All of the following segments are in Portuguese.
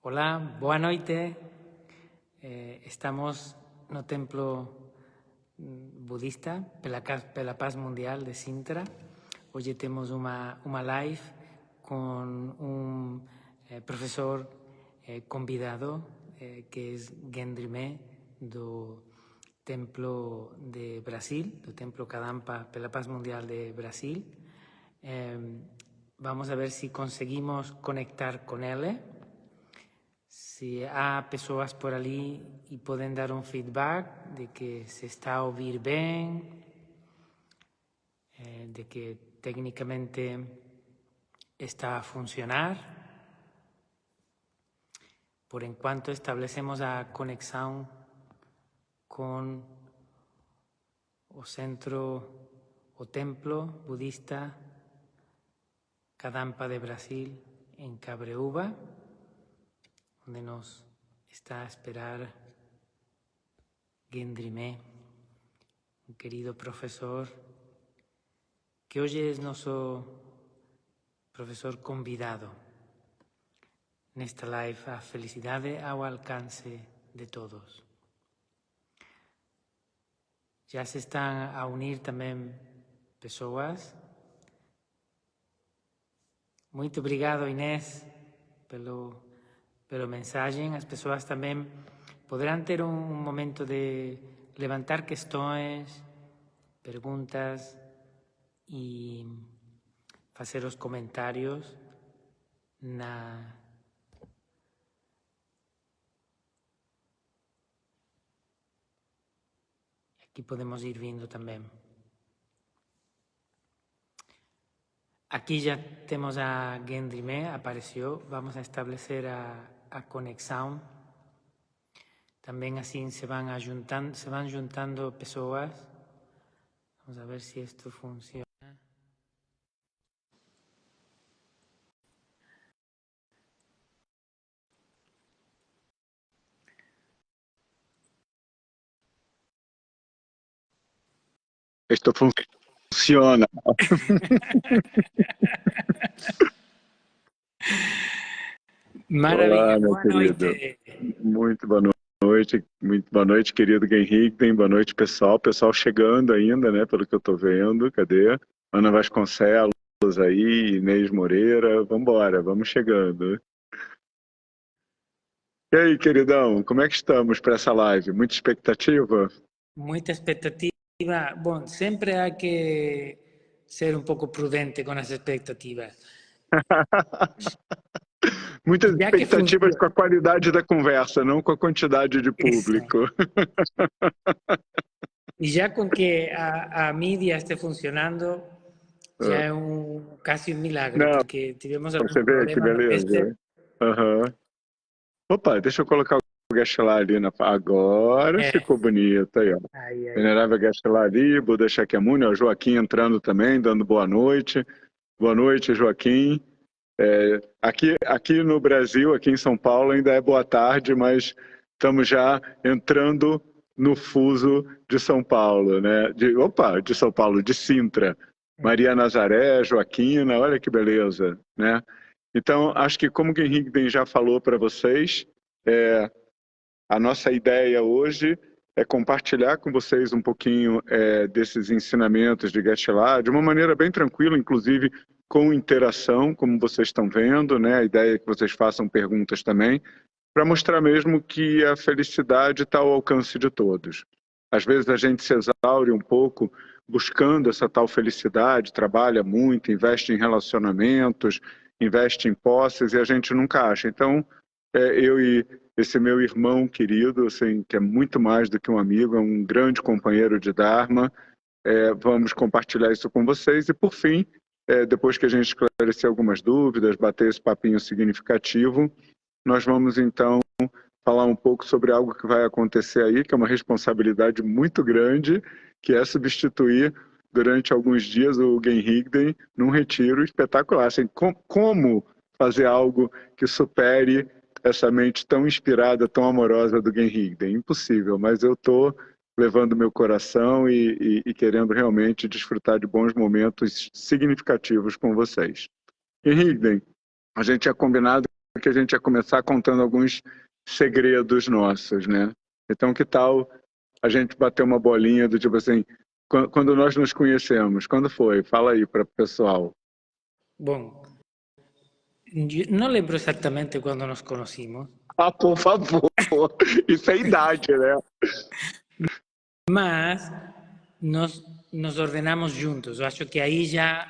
Olá, boa noite. Estamos no templo budista pela paz mundial de Sintra. Hoje temos uma live com um professor convidado que é Gendrimé do Templo de Brasil, do Templo Kadampa pela Paz Mundial de Brasil. Vamos a ver si conseguimos conectar con ele. Si há pessoas por ali e podem dar um feedback de que se está a ouvir bem, de que tecnicamente está a funcionar. Por enquanto establecemos a conexão com o centro, o templo budista Kadampa de Brasil em Cabreúva, onde nos está a esperar Gendrimé, un querido profesor, que hoje é nosso professor convidado nesta live. A felicidade ao alcance de todos. Já se estão a unir também pessoas. Muito obrigado, Inês, pelo mensagem. As pessoas também poderão ter um momento de levantar questões, perguntas e fazer os comentários Aqui podemos ir vindo também. Aqui já temos a Gendrimé, apareceu. Vamos a estabelecer a conexão. Também assim se vão juntando pessoas. Vamos a ver se isto funciona. Isto funciona. Maravilha, Olá, meu boa querido. noite. Muito boa noite, querido Henrique. Boa noite, pessoal. Pessoal chegando ainda, né, pelo que eu estou vendo. Cadê? Ana Vasconcelos aí, Inês Moreira. Vamos embora, vamos chegando. E aí, queridão, como é que estamos para essa live? Muita expectativa? Muita expectativa. Bom, sempre há que ser um pouco prudente com as expectativas. Muitas Já que expectativas funciona. com a qualidade da conversa, não com a quantidade de público. E já com que a mídia esteja funcionando, já é quase um milagre, Não, porque tivemos algum você vê que problema no teste. beleza. Opa, deixa eu colocar o Geshe-la ali agora ficou bonito aí, ó. Venerável Geshe-la ali, Buda Shakyamuni, o Joaquim entrando também, dando boa noite. Boa noite, Joaquim. Aqui no Brasil, aqui em São Paulo, ainda é boa tarde, mas estamos já entrando no fuso de São Paulo, né? De São Paulo, de Sintra. Maria Nazaré, Joaquina, olha que beleza, né? Então, acho que como o Henrique já falou para vocês, a nossa ideia hoje é compartilhar com vocês um pouquinho desses ensinamentos de Geshe-la, de uma maneira bem tranquila, inclusive com interação, como vocês estão vendo, né? A ideia é que vocês façam perguntas também, para mostrar mesmo que a felicidade está ao alcance de todos. Às vezes a gente se exaure um pouco buscando essa tal felicidade, trabalha muito, investe em relacionamentos, investe em posses e a gente nunca acha. Então, eu e esse meu irmão querido, assim, que é muito mais do que um amigo, é um grande companheiro de Dharma, vamos compartilhar isso com vocês. E, por fim, depois que a gente esclarecer algumas dúvidas, bater esse papinho significativo, nós vamos, então, falar um pouco sobre algo que vai acontecer aí, que é uma responsabilidade muito grande, que é substituir durante alguns dias o Genhigden num retiro espetacular. Assim, como fazer algo que supere essa mente tão inspirada, tão amorosa do Genhigden? Impossível, mas eu estou levando meu coração e querendo realmente desfrutar de bons momentos significativos com vocês. Genhigden, a gente tinha combinado que a gente ia começar contando alguns segredos nossos, né? Então, que tal a gente bater uma bolinha do tipo assim, quando nós nos conhecemos? Quando foi? Fala aí para o pessoal. Bom, não lembro exatamente quando nos conhecimos. Ah, por favor! Isso é idade, né? Mas nos ordenamos juntos. Eu acho que aí já...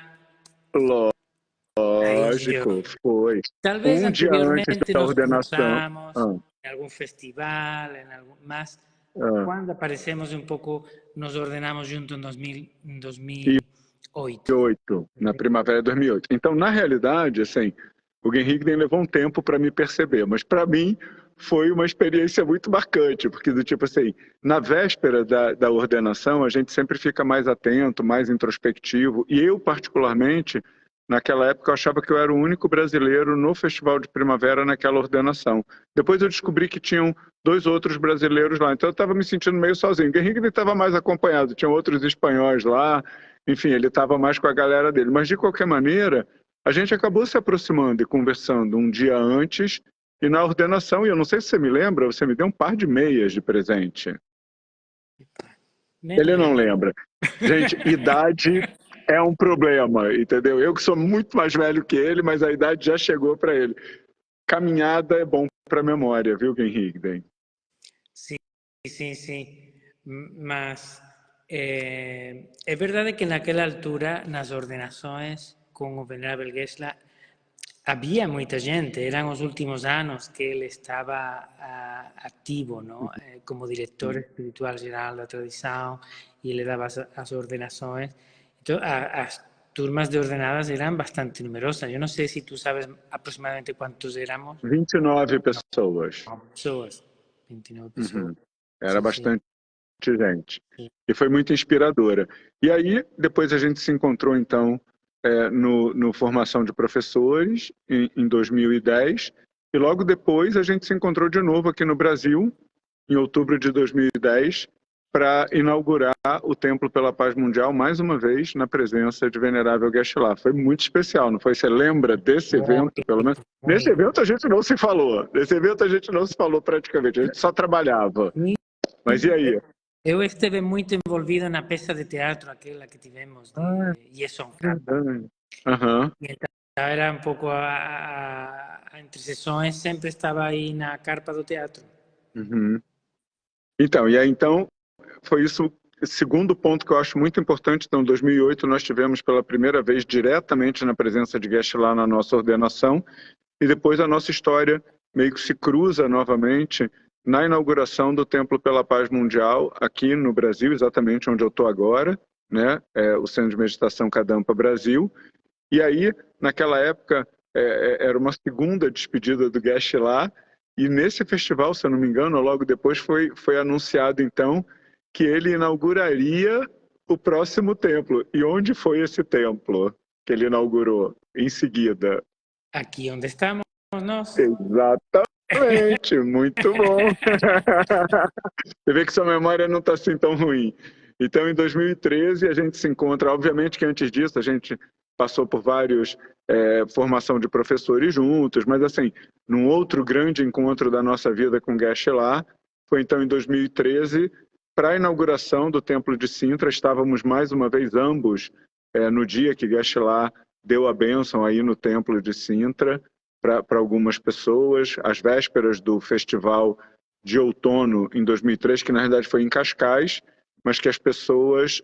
Lógico, foi. Talvez Um dia antes anteriormente da nos ordenação. cruzamos em algum festival, mas quando aparecemos um pouco, nos ordenamos juntos em 2008. Na primavera de 2008. Então, na realidade, assim, o Henrique levou um tempo para me perceber, mas para mim foi uma experiência muito marcante, porque do tipo assim, na véspera da ordenação, a gente sempre fica mais atento, mais introspectivo, e eu particularmente, naquela época, eu achava que eu era o único brasileiro no Festival de Primavera naquela ordenação. Depois eu descobri que tinham 2 outros brasileiros lá, então eu estava me sentindo meio sozinho. O Henrique estava mais acompanhado, tinha outros espanhóis lá, enfim, ele estava mais com a galera dele. Mas, de qualquer maneira, a gente acabou se aproximando e conversando um dia antes e na ordenação. E eu não sei se você me lembra, você me deu um par de meias de presente. Ele não lembra. Gente, idade é um problema, entendeu? Eu que sou muito mais velho que ele, mas a idade já chegou para ele. Caminhada é bom para a memória, viu, Henrique? Sim, sim, sim. Mas é verdade que naquela altura, nas ordenações com o Venerável Gesla, havia muita gente, eram os últimos anos que ele estava ativo, não? Como diretor espiritual geral da tradição, e ele dava as ordenações. Então, as turmas de ordenadas eram bastante numerosas. Eu não sei se tu sabes aproximadamente quantos éramos. 29 pessoas. 29 pessoas. Era bastante gente. Sim. E foi muito inspiradora. E aí, depois a gente se encontrou, então, no Formação de Professores, em 2010, e logo depois a gente se encontrou de novo aqui no Brasil, em outubro de 2010, para inaugurar o Templo pela Paz Mundial, mais uma vez, na presença de Venerável Geshe-la. Foi muito especial, não foi? Você lembra desse evento, pelo menos? Nesse evento a gente não se falou. Nesse evento a gente não se falou praticamente, a gente só trabalhava. Mas e aí? Eu estive muito envolvido na peça de teatro, aquela que tivemos, de Yeson Carpa. E então era um pouco entre sessões, sempre estava aí na carpa do teatro. Então, e aí então, foi isso, segundo ponto que eu acho muito importante. Então, em 2008 nós tivemos pela primeira vez diretamente na presença de Geshe-la na nossa ordenação, e depois a nossa história meio que se cruza novamente na inauguração do Templo pela Paz Mundial, aqui no Brasil, exatamente onde eu estou agora, né? O Centro de Meditação Kadampa Brasil. E aí, naquela época, era uma segunda despedida do Geshe-la, e nesse festival, se eu não me engano, logo depois foi anunciado, então, que ele inauguraria o próximo templo. E onde foi esse templo que ele inaugurou em seguida? Aqui onde estamos nós. Exatamente, muito bom. Você vê que sua memória não está assim tão ruim. Então, em 2013, a gente se encontra. Obviamente que antes disso, a gente passou por vários formação de professores juntos, mas assim, num outro grande encontro da nossa vida com Geshe-la, foi então em 2013, para a inauguração do Templo de Sintra. Estávamos mais uma vez ambos no dia que Geshe-la deu a bênção aí no Templo de Sintra para algumas pessoas, às vésperas do festival de outono em 2003, que na verdade foi em Cascais, mas que as pessoas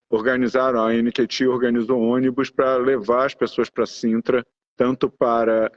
organizaram, a NKT organizou ônibus para levar as pessoas para Sintra, tanto para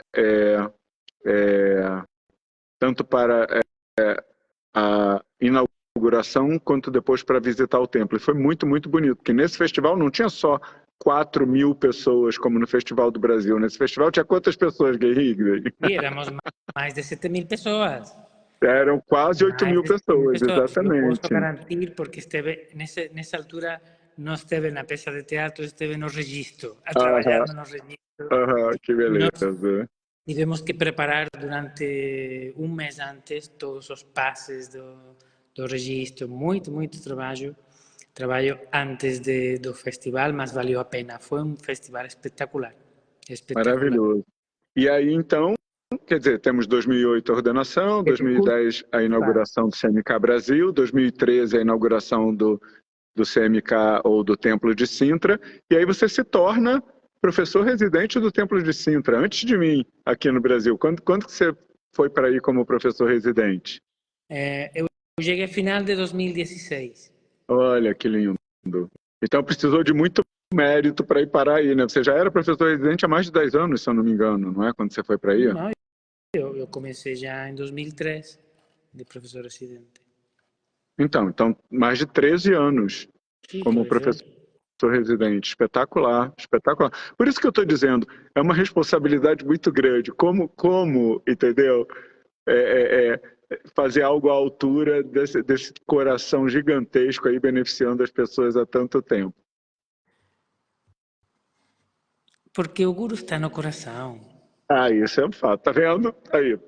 a inauguração quanto depois para visitar o templo. E foi muito, muito bonito, porque nesse festival não tinha só 4.000 pessoas como no Festival do Brasil. Nesse festival tinha quantas pessoas, Guerrigue? Éramos mais de 7.000 pessoas. Eram quase 8.000 pessoas, exatamente. Eu posso garantir, porque esteve nessa altura, não esteve na peça de teatro, esteve no registro, trabalhando no registro. Que beleza. Tivemos que preparar durante um mês antes todos os passes do registro, muito trabalho antes do festival, mas valeu a pena. Foi um festival espetacular. Maravilhoso. E aí, então, quer dizer, temos 2008 a ordenação, 2010 a inauguração do CMK Brasil, 2013 a inauguração do CMK ou do Templo de Sintra, e aí você se torna professor residente do Templo de Sintra, antes de mim, aqui no Brasil. Quando que você foi para aí como professor residente? Eu cheguei a final de 2016. Olha, que lindo. Então precisou de muito mérito para ir parar aí, né? Você já era professor residente há mais de 10 anos, se eu não me engano, não é? Quando você foi para aí? Não, eu comecei já em 2003 de professor residente. Então mais de 13 anos como professor residente. Espetacular, espetacular. Por isso que eu estou dizendo, é uma responsabilidade muito grande. Como entendeu? Fazer algo à altura desse coração gigantesco aí beneficiando as pessoas há tanto tempo. Porque o guru está no coração. Isso é um fato. Tá vendo? Aí.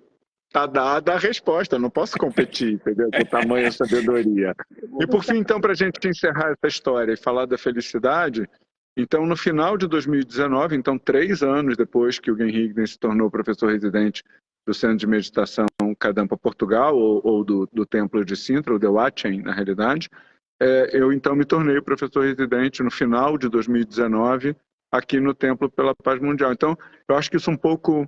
Tá dada a resposta, eu não posso competir, entendeu? Com tamanha sabedoria. E por fim, então, para a gente encerrar essa história e falar da felicidade, então, no final de 2019, então 3 anos depois que o Guen Higden se tornou professor residente do Centro de Meditação Kadampa Portugal, ou do Templo de Sintra, o Dewachen, na realidade, eu então me tornei professor residente no final de 2019 aqui no Templo pela Paz Mundial. Então, eu acho que isso um pouco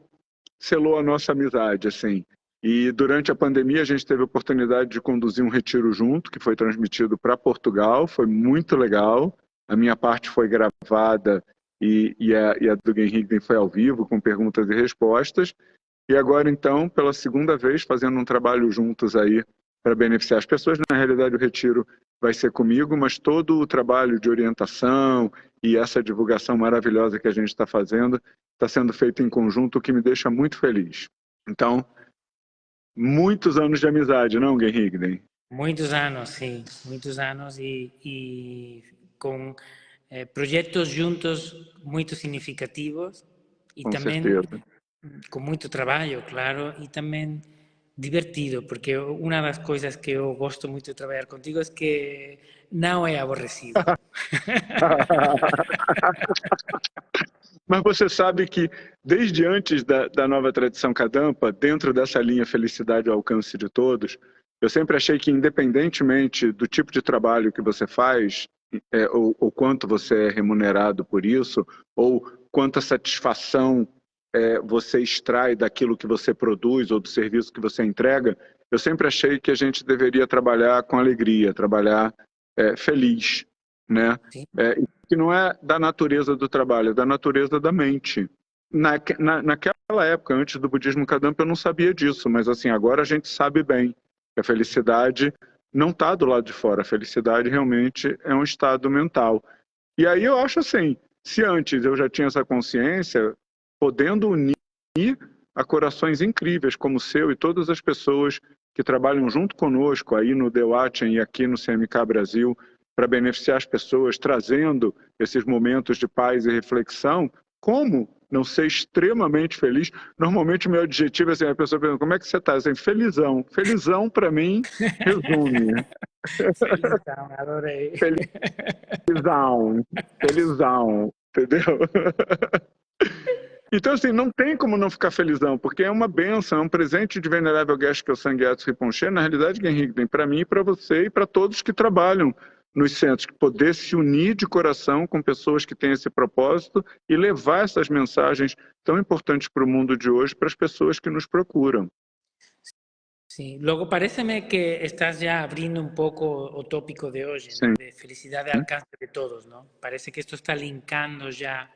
selou a nossa amizade, assim. E durante a pandemia a gente teve a oportunidade de conduzir um retiro junto, que foi transmitido para Portugal, foi muito legal. A minha parte foi gravada e a do Guen Higden foi ao vivo, com perguntas e respostas. E agora, então, pela segunda vez, fazendo um trabalho juntos aí para beneficiar as pessoas. Na realidade, o retiro vai ser comigo, mas todo o trabalho de orientação e essa divulgação maravilhosa que a gente está fazendo está sendo feito em conjunto, o que me deixa muito feliz. Então, muitos anos de amizade, não, Guen Higden? Muitos anos, sim. Muitos anos e com projetos juntos muito significativos e também com muito trabalho, claro, e também divertido, porque uma das coisas que eu gosto muito de trabalhar contigo é que não é aborrecido. Mas você sabe que, desde antes da nova tradição Kadampa, dentro dessa linha Felicidade ao Alcance de Todos, eu sempre achei que, independentemente do tipo de trabalho que você faz, ou quanto você é remunerado por isso, ou quanta satisfação você extrai daquilo que você produz ou do serviço que você entrega, eu sempre achei que a gente deveria trabalhar com alegria, trabalhar feliz, né? Que não é da natureza do trabalho, é da natureza da mente. Naquela época, antes do budismo Kadampa, eu não sabia disso, mas assim, agora a gente sabe bem que a felicidade não está do lado de fora, a felicidade realmente é um estado mental. E aí eu acho assim, se antes eu já tinha essa consciência, podendo unir a corações incríveis como o seu e todas as pessoas que trabalham junto conosco aí no Dewachen e aqui no CMK Brasil, para beneficiar as pessoas, trazendo esses momentos de paz e reflexão, como não ser extremamente feliz? Normalmente o meu adjetivo é assim, a pessoa pergunta, como é que você está? Assim, felizão. Felizão, para mim, resume. Felizão, adorei. Felizão, entendeu? Então, assim, não tem como não ficar felizão, porque é uma benção, é um presente de Venerável Geshe Kelsang Gyatso Rinpoche, na realidade, Guen Higden, para mim, para você e para todos que trabalham nos centros, que poder se unir de coração com pessoas que têm esse propósito e levar essas mensagens tão importantes para o mundo de hoje para as pessoas que nos procuram. Sim, logo parece-me que estás já abrindo um pouco o tópico de hoje, ¿no? De felicidade ao alcance de todos, não? Parece que isto está linkando já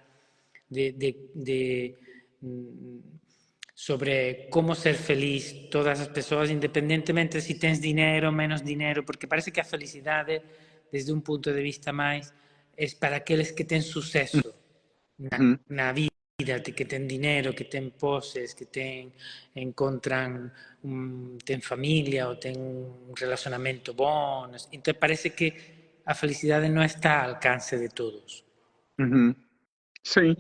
sobre como ser feliz todas as pessoas, independentemente se tens dinheiro ou menos dinheiro, porque parece que a felicidade, desde um ponto de vista mais, é para aqueles que têm sucesso na vida, que têm dinheiro, que têm posses, que encontram, têm família ou têm um relacionamento bom. Então parece que a felicidade não está ao alcance de todos. Sim,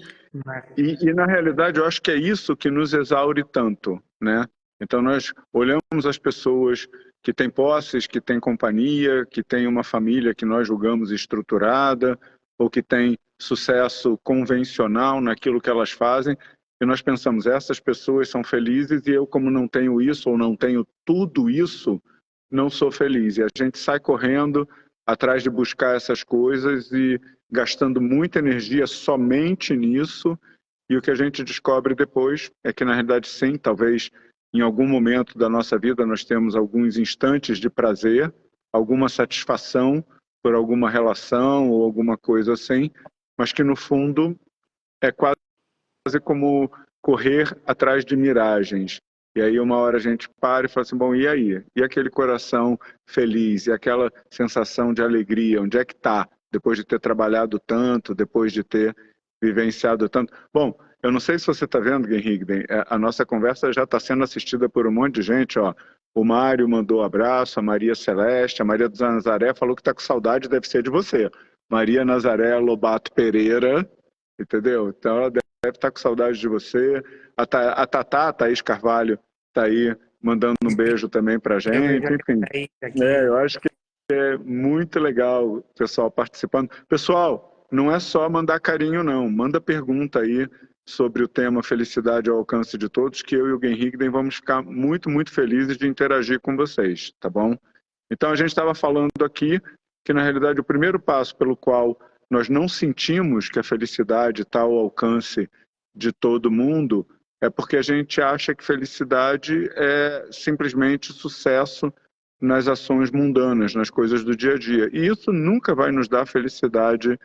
e na realidade eu acho que é isso que nos exaure tanto, né? Então nós olhamos as pessoas que têm posses, que têm companhia, que têm uma família que nós julgamos estruturada, ou que têm sucesso convencional naquilo que elas fazem, e nós pensamos, essas pessoas são felizes e eu, como não tenho isso ou não tenho tudo isso, não sou feliz. E a gente sai correndo atrás de buscar essas coisas e gastando muita energia somente nisso, e o que a gente descobre depois é que, na realidade, sim, talvez em algum momento da nossa vida nós temos alguns instantes de prazer, alguma satisfação por alguma relação ou alguma coisa assim, mas que no fundo é quase como correr atrás de miragens. E aí uma hora a gente para e fala assim, bom, e aí? E aquele coração feliz, e aquela sensação de alegria, onde é que está? Depois de ter trabalhado tanto, depois de ter vivenciado tanto. Bom, eu não sei se você está vendo, Guinhigden, a nossa conversa já está sendo assistida por um monte de gente, ó. O Mário mandou um abraço, a Maria Celeste, a Maria do Nazaré falou que está com saudade, deve ser de você. Maria Nazaré Lobato Pereira, entendeu? Então ela deve estar com saudade de você. A Tatá, a Thaís Carvalho, está aí mandando um beijo também para a gente. Enfim, eu acho que é muito legal o pessoal participando. Pessoal, não é só mandar carinho, não. Manda pergunta aí sobre o tema Felicidade ao Alcance de Todos, que eu e o Guinhigden vamos ficar muito, muito felizes de interagir com vocês, tá bom? Então, a gente estava falando aqui que, na realidade, o primeiro passo pelo qual nós não sentimos que a felicidade está ao alcance de todo mundo é porque a gente acha que felicidade é simplesmente sucesso nas ações mundanas, nas coisas do dia a dia. E isso nunca vai nos dar felicidade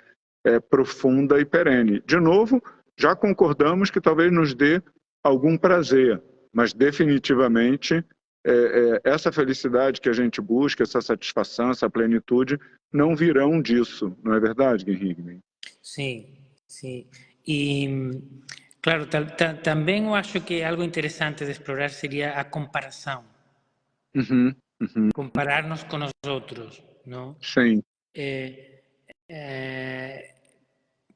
profunda e perene. De novo, já concordamos que talvez nos dê algum prazer, mas definitivamente essa felicidade que a gente busca, essa satisfação, essa plenitude, não virão disso, não é verdade, Guinhigden? Sim, sim. E, claro, também eu acho que algo interessante de explorar seria a comparação. Compararnos com os outros, não? Sim.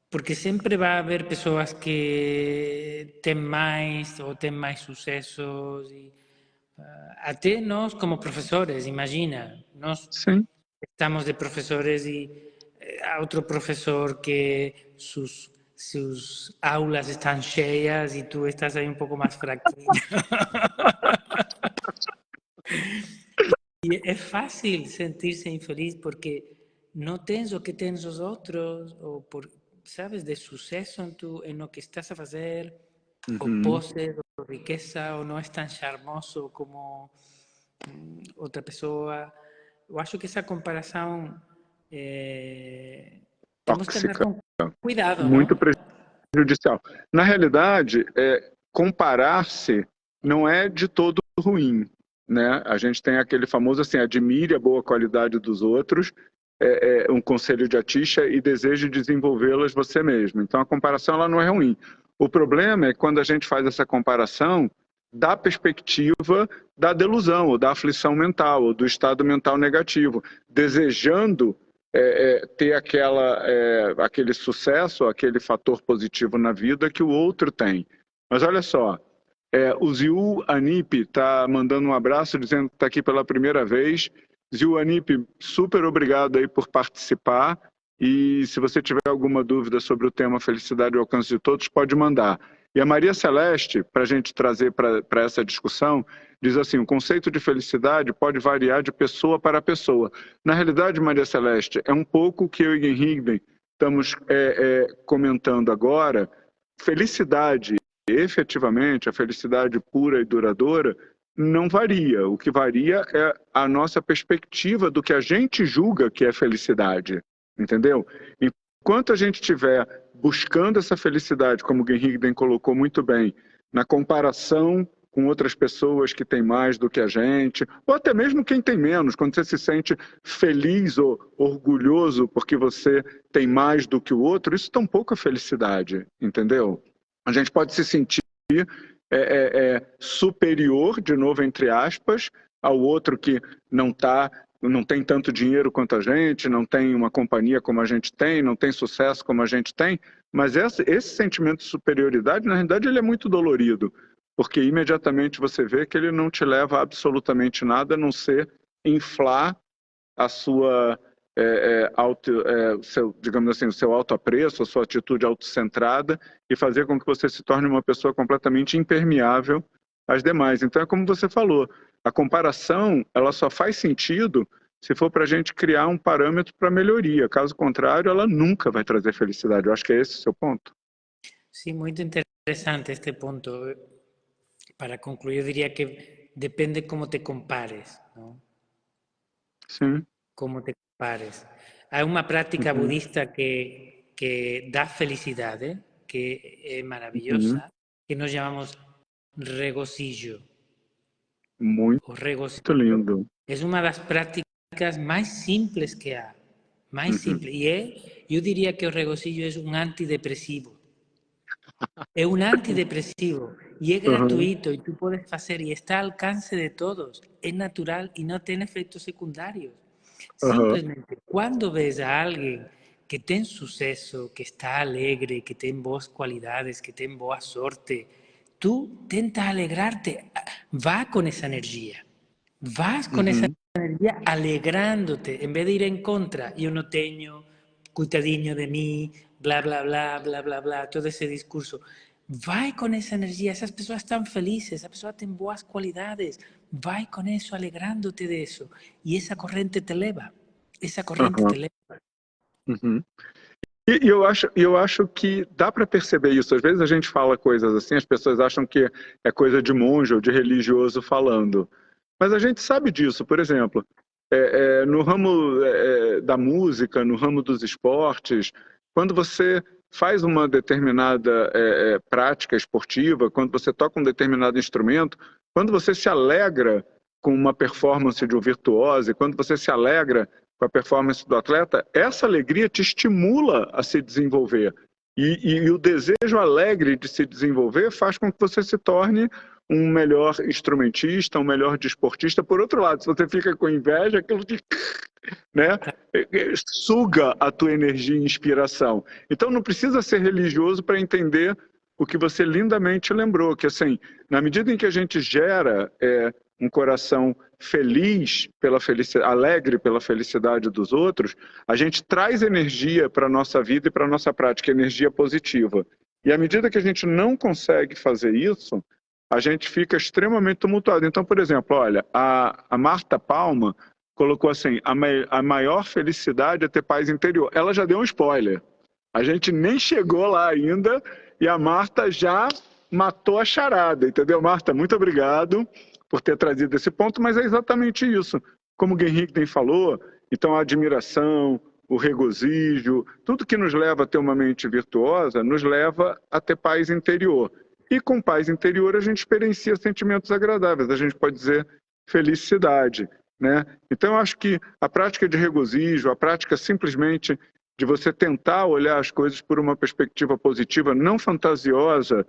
Porque sempre vai haver pessoas que têm mais ou têm mais sucessos. E, até nós, como professores, imagina, nós estamos de professores e há outro professor que sus aulas estão cheias e tu estás aí um pouco mais fraquinho. E é fácil sentir-se infeliz porque não tens o que tens os outros, ou por, sabes, de sucesso em no que estás a fazer, ou posse, ou riqueza, ou não és tão charmoso como outra pessoa. Eu acho que essa comparação temos que andar com cuidado, muito não? Prejudicial. Na realidade, comparar-se não é de todo ruim, né? A gente tem aquele famoso assim, admire a boa qualidade dos outros, um conselho de Atisha, e deseje desenvolvê-las você mesmo. Então a comparação ela não é ruim. O problema é quando a gente faz essa comparação da perspectiva da delusão, ou da aflição mental, ou do estado mental negativo, desejando ter aquele sucesso, aquele fator positivo na vida que o outro tem. Mas olha só, o Ziu Anip está mandando um abraço, dizendo que está aqui pela primeira vez. Ziu Anip, super obrigado aí por participar. E se você tiver alguma dúvida sobre o tema Felicidade ao Alcance de Todos, pode mandar. E a Maria Celeste, para a gente trazer para essa discussão, diz assim, o conceito de felicidade pode variar de pessoa para pessoa. Na realidade, Maria Celeste, é um pouco o que eu e Guinhigden estamos comentando agora. Felicidade, efetivamente, a felicidade pura e duradoura, não varia. O que varia é a nossa perspectiva do que a gente julga que é felicidade, entendeu? Enquanto a gente estiver buscando essa felicidade, como o Guinhigden colocou muito bem, na comparação com outras pessoas que têm mais do que a gente, ou até mesmo quem tem menos, quando você se sente feliz ou orgulhoso porque você tem mais do que o outro, isso tampouco é felicidade, entendeu? A gente pode se sentir superior, de novo, entre aspas, ao outro que não tem tanto dinheiro quanto a gente, não tem uma companhia como a gente tem, não tem sucesso como a gente tem, mas esse sentimento de superioridade, na realidade, ele é muito dolorido, porque imediatamente você vê que ele não te leva a absolutamente nada, a não ser inflar a sua digamos assim, o seu autoapreço, a sua atitude autocentrada e fazer com que você se torne uma pessoa completamente impermeável às demais. Então é como você falou, a comparação ela só faz sentido se for para a gente criar um parâmetro para melhoria. Caso contrário, ela nunca vai trazer felicidade. Eu acho que é esse o seu ponto. Sim, muito interessante este ponto. Para concluir, eu diria que depende como te compares, não? Sim. Como te compares. Há uma prática budista que dá felicidade, que é maravilhosa, que nós chamamos regozijo. Muito lindo. É uma das práticas mais simples que há. Mais simples. E eu diria que o regozijo é um antidepressivo. É un antidepresivo y es gratuito y tú puedes hacer y está al alcance de todos. Es natural y no tiene efectos secundarios. Simplemente cuando ves a alguien que tiene suceso, que está alegre, que tiene buenas cualidades, que tiene buena suerte, tú intentas alegrarte. Va con esa energía. Vas con esa energía alegrándote. En vez de ir en contra, yo no tengo, cuitadinho de mí, bla, bla, bla, bla, bla, bla, todo ese discurso. Vai con esa energía, esas personas están felices, esas personas tienen buenas cualidades, vai con eso, alegrándote de eso, y esa corriente te eleva, esa corriente te eleva. E eu acho que dá para perceber isso. Às vezes a gente fala coisas assim, as pessoas acham que é coisa de monge ou de religioso falando. Mas a gente sabe disso. Por exemplo, no ramo da música, no ramo dos esportes, quando você faz uma determinada prática esportiva, quando você toca um determinado instrumento, quando você se alegra com uma performance de um virtuoso, quando você se alegra com a performance do atleta, essa alegria te estimula a se desenvolver. E o desejo alegre de se desenvolver faz com que você se torne um melhor instrumentista, um melhor desportista. Por outro lado, se você fica com inveja, aquilo te, né, suga a tua energia e inspiração. Então não precisa ser religioso para entender o que você lindamente lembrou, que assim, na medida em que a gente gera um coração feliz pela felicidade, alegre pela felicidade dos outros, a gente traz energia para a nossa vida e para a nossa prática, energia positiva. E à medida que a gente não consegue fazer isso, a gente fica extremamente tumultuado. Então, por exemplo, olha, a Marta Palma colocou assim, a maior felicidade é ter paz interior. Ela já deu um spoiler. A gente nem chegou lá ainda e a Marta já matou a charada, entendeu, Marta? Muito obrigado por ter trazido esse ponto, mas é exatamente isso. Como o Henrique falou, então a admiração, o regozijo, tudo que nos leva a ter uma mente virtuosa, nos leva a ter paz interior. E com paz interior a gente experiencia sentimentos agradáveis, a gente pode dizer felicidade, né? Então eu acho que a prática de regozijo, a prática simplesmente de você tentar olhar as coisas por uma perspectiva positiva, não fantasiosa,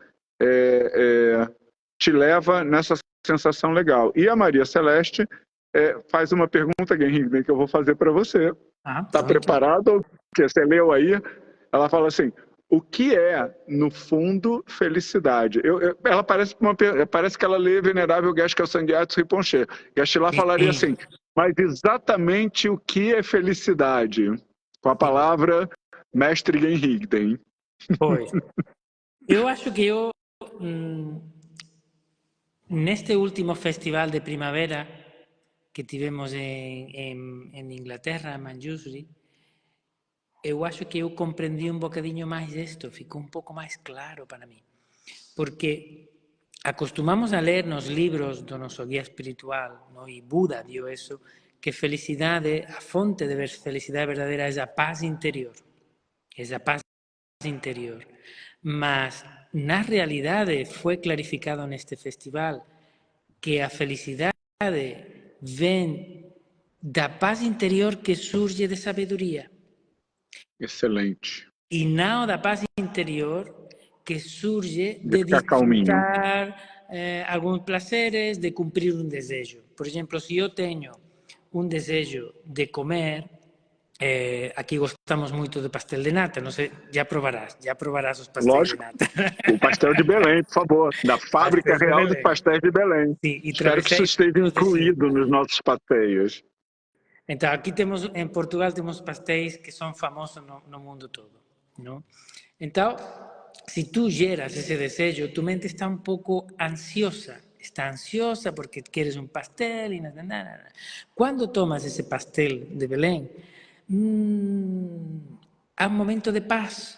te leva nessa sensação legal. E a Maria Celeste faz uma pergunta, Henrique, que eu vou fazer para você. Está preparado? Porque você leu aí. Ela fala assim, o que é, no fundo, felicidade? Ela parece que ela lê Venerável Geshe Sangyatso Rinpoche. Geshe lá falaria assim, mas exatamente o que é felicidade? Com a palavra Mestre Henrique. Pois. Eu acho que neste último festival de primavera que tivemos em Inglaterra, em Manjusri, eu acho que eu compreendi um bocadinho mais isto, ficou um pouco mais claro para mim. Porque acostumamos a ler nos livros do nosso guia espiritual, no? E Buda dio isso, que felicidade, a fonte de felicidade verdadeira é a paz interior. É a paz interior. Mas, na realidade, foi clarificado neste festival que a felicidade vem da paz interior que surge de sabedoria. Excelente. E não da paz interior que surge de disfrutar alguns prazeres, de cumprir um desejo. Por exemplo, se eu tenho um desejo de comer, aqui gostamos muito do pastel de nata, não sei, já provarás os pastéis. Lógico. De nata. O pastel de Belém, por favor, da Fábrica Real dos Pastéis de Belém. Sim, e espero que isso esteja incluído nos nossos passeios. Então, aqui temos, em Portugal, temos pastéis que são famosos no mundo todo, não? Então, se tu geras esse desejo, tu mente está um pouco ansiosa. Está ansiosa porque queres um pastel e nada. Quando tomas esse pastel de Belém, há um momento de paz.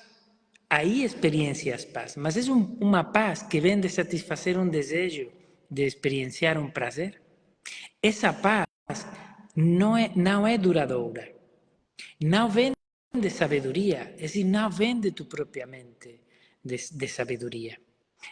Aí experiencias paz, mas é uma paz que vem de satisfazer um desejo, de experienciar um prazer. Essa paz não é duradoura, não vem de sabedoria, é decir, não vem de tu própria mente de sabedoria.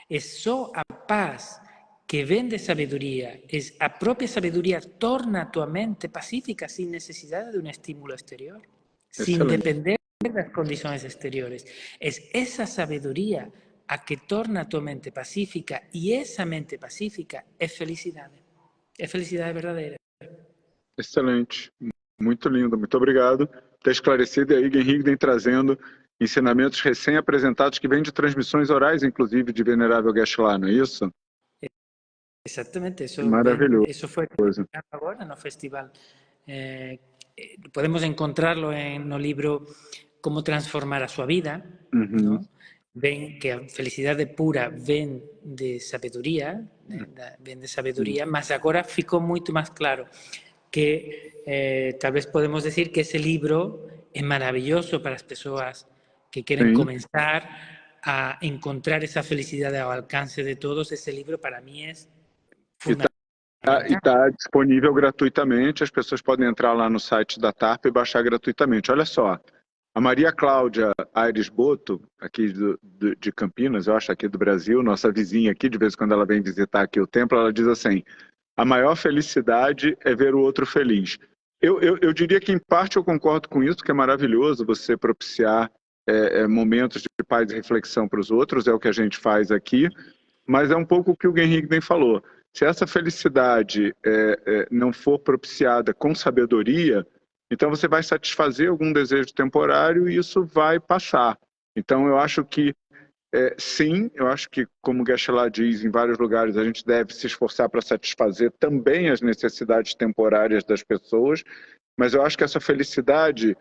É só a paz que vem de sabedoria, a própria sabedoria torna a tua mente pacífica sem necessidade de um estímulo exterior, sem depender das condições exteriores. É essa sabedoria a que torna a tua mente pacífica e essa mente pacífica é felicidade verdadeira. Excelente, muito lindo, muito obrigado por ter esclarecido. E aí, Henrique trazendo ensinamentos recém-apresentados que vêm de transmissões orais, inclusive, de Venerável Geshe-la, não é isso? Exatamente, Maravilhoso. Eso fue agora no festival. Podemos encontrarlo no libro Como transformar a sua vida, ¿no? Ven que a felicidade pura vem de sabedoria, mas agora ficou muito mais claro que tal vez podemos decir que ese libro es maravilloso para las personas que quieren comenzar a encontrar esa felicidad al alcance de todos. Ese libro para mí es fundamental. E está disponível gratuitamente, as pessoas podem entrar lá no site da TARP e baixar gratuitamente. Olha só, a Maria Cláudia Aires Boto, aqui de Campinas, eu acho, aqui do Brasil, nossa vizinha aqui, de vez em quando ela vem visitar aqui o templo, ela diz assim: a maior felicidade é ver o outro feliz. Eu diria que, em parte, eu concordo com isso, que é maravilhoso você propiciar momentos de paz e reflexão para os outros, é o que a gente faz aqui, mas é um pouco o que o Henrique nem falou. Se essa felicidade não for propiciada com sabedoria, então você vai satisfazer algum desejo temporário e isso vai passar. Então, eu acho que sim, eu acho que, como Geshe-la diz em vários lugares, a gente deve se esforçar para satisfazer também as necessidades temporárias das pessoas, mas eu acho que essa felicidade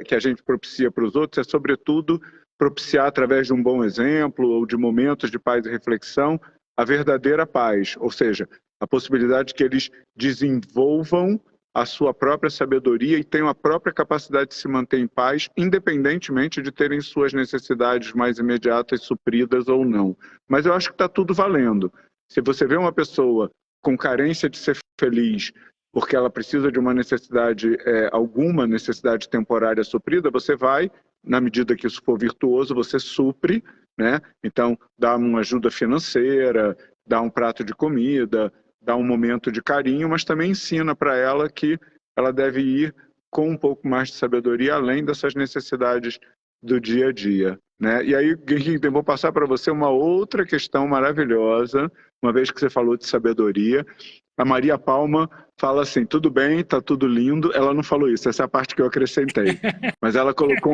que a gente propicia para os outros é, sobretudo, propiciar, através de um bom exemplo ou de momentos de paz e reflexão, a verdadeira paz, ou seja, a possibilidade de que eles desenvolvam a sua própria sabedoria e tenham a própria capacidade de se manter em paz, independentemente de terem suas necessidades mais imediatas supridas ou não. Mas eu acho que está tudo valendo. Se você vê uma pessoa com carência de ser feliz, porque ela precisa de uma necessidade, alguma necessidade temporária suprida, você vai, na medida que isso for virtuoso, você supre, né? Então, dá uma ajuda financeira, dá um prato de comida, dá um momento de carinho, mas também ensina para ela que ela deve ir com um pouco mais de sabedoria, além dessas necessidades do dia a dia, né? E aí, Henrique, eu vou passar para você uma outra questão maravilhosa, uma vez que você falou de sabedoria. A Maria Palma fala assim: tudo bem, está tudo lindo. Ela não falou isso, essa é a parte que eu acrescentei. Mas ela colocou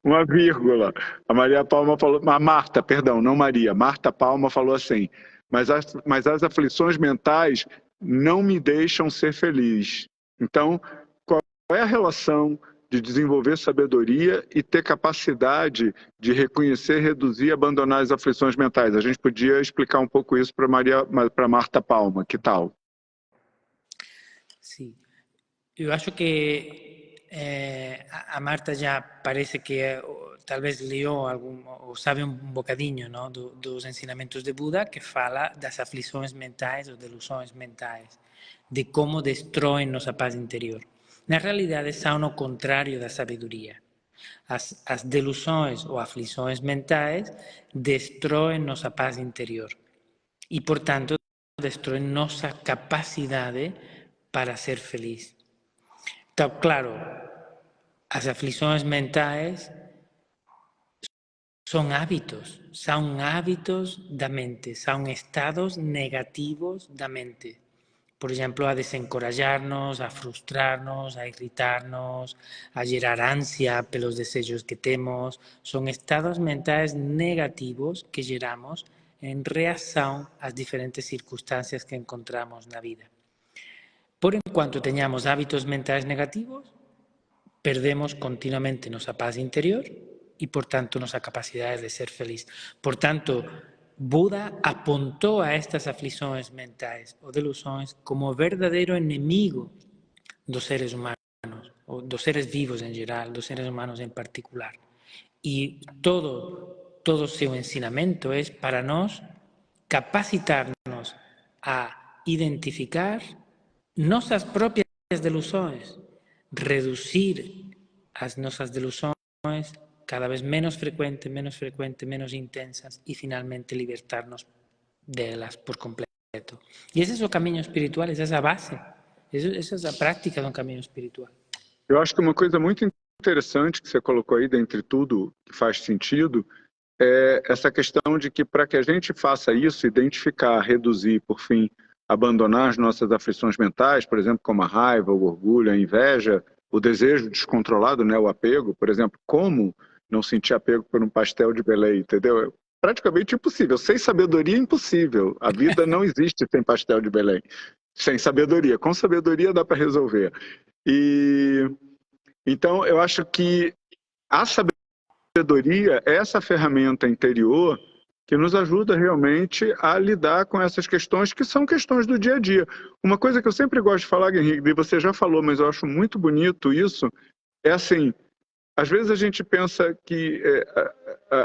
uma vírgula. A Maria Palma falou, a Marta, perdão, não Maria, Marta Palma falou assim: mas as aflições mentais não me deixam ser feliz. Então, qual é a relação de desenvolver sabedoria e ter capacidade de reconhecer, reduzir e abandonar as aflições mentais? A gente podia explicar um pouco isso para Marta Palma, que tal? Sim, eu acho que a Marta já parece que talvez leu ou sabe um bocadinho, não, dos ensinamentos de Buda, que fala das aflições mentais ou delusões mentais, de como destroem nossa paz interior. Na realidade, são o contrário da sabedoria. As delusões ou aflições mentais destroem nossa paz interior e, portanto, destroem nossa capacidade para ser feliz. Então, claro, as aflições mentais são hábitos da mente, são estados negativos da mente. Por exemplo, a desencorajar-nos, a frustrar-nos, a irritar-nos, a gerar ânsia pelos desejos que temos. São estados mentais negativos que geramos em reação às diferentes circunstâncias que encontramos na vida. Por enquanto tenhamos hábitos mentais negativos, perdemos continuamente nossa paz interior e, portanto, nossa capacidade de ser feliz. Portanto, Buda apontou a estas aflições mentais ou delusões como o verdadeiro inimigo dos seres humanos, ou dos seres vivos em geral, dos seres humanos em particular. E todo o seu ensinamento é para nós capacitar-nos a identificar nossas próprias delusões, reduzir as nossas delusões cada vez menos frecuentes, menos intensas e finalmente libertar-nos delas por completo. E esse é o caminho espiritual, essa é a base, essa é a prática de um caminho espiritual. Eu acho que uma coisa muito interessante que você colocou aí, dentre tudo que faz sentido, é essa questão de que para que a gente faça isso, identificar, reduzir, por fim, abandonar as nossas aflições mentais, por exemplo, como a raiva, o orgulho, a inveja, o desejo descontrolado, né, o apego, por exemplo, como não sentir apego por um pastel de Belém, entendeu? É praticamente impossível. Sem sabedoria é impossível. A vida não existe sem pastel de Belém. Sem sabedoria. Com sabedoria dá para resolver. E então eu acho que a sabedoria é essa ferramenta interior que nos ajuda realmente a lidar com essas questões que são questões do dia a dia. Uma coisa que eu sempre gosto de falar, Henrique, e você já falou, mas eu acho muito bonito isso, é assim, às vezes a gente pensa que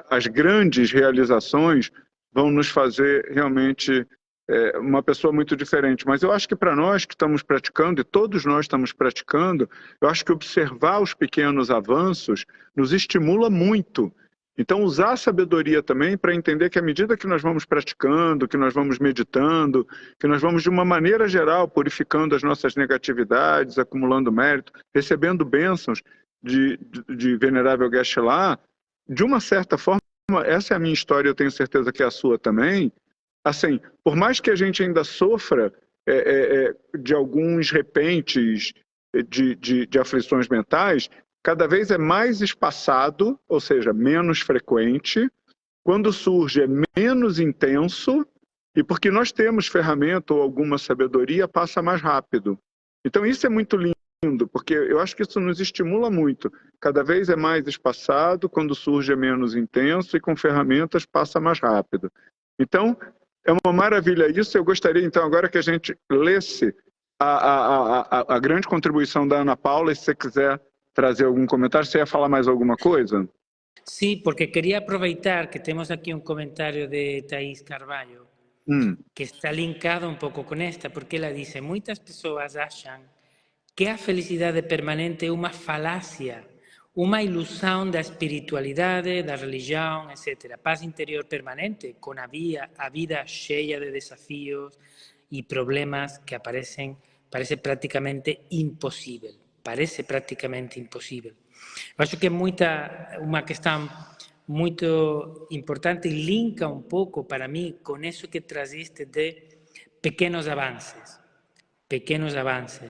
as grandes realizações vão nos fazer realmente uma pessoa muito diferente, mas eu acho que para nós que estamos praticando, e todos nós estamos praticando, eu acho que observar os pequenos avanços nos estimula muito. Então, usar a sabedoria também para entender que à medida que nós vamos praticando, que nós vamos meditando, que nós vamos, de uma maneira geral, purificando as nossas negatividades, acumulando mérito, recebendo bênçãos de Venerável Geshe-la, de uma certa forma, essa é a minha história, eu tenho certeza que é a sua também, assim, por mais que a gente ainda sofra de alguns repentes de aflições mentais, cada vez é mais espaçado, ou seja, menos frequente. Quando surge, é menos intenso, e porque nós temos ferramenta ou alguma sabedoria, passa mais rápido. Então, isso é muito lindo, porque eu acho que isso nos estimula muito. Cada vez é mais espaçado, quando surge é menos intenso, e com ferramentas passa mais rápido. Então, é uma maravilha isso. Eu gostaria, então, agora que a gente lesse a grande contribuição da Ana Paula, e se você quiser trazer algum comentário, você ia falar mais alguma coisa? Sim, porque queria aproveitar que temos aqui um comentário de Thaís Carvalho, que está linkado um pouco com esta, porque ela diz: muitas pessoas acham que a felicidade permanente é uma falácia, uma ilusão da espiritualidade, da religião, etc. Paz interior permanente, com a vida cheia de desafios e problemas que aparecem, parece praticamente impossível. Parece praticamente impossível. Eu acho que é uma questão muito importante e linka um pouco para mim com isso que traziste de pequenos avanços. Pequenos avanços.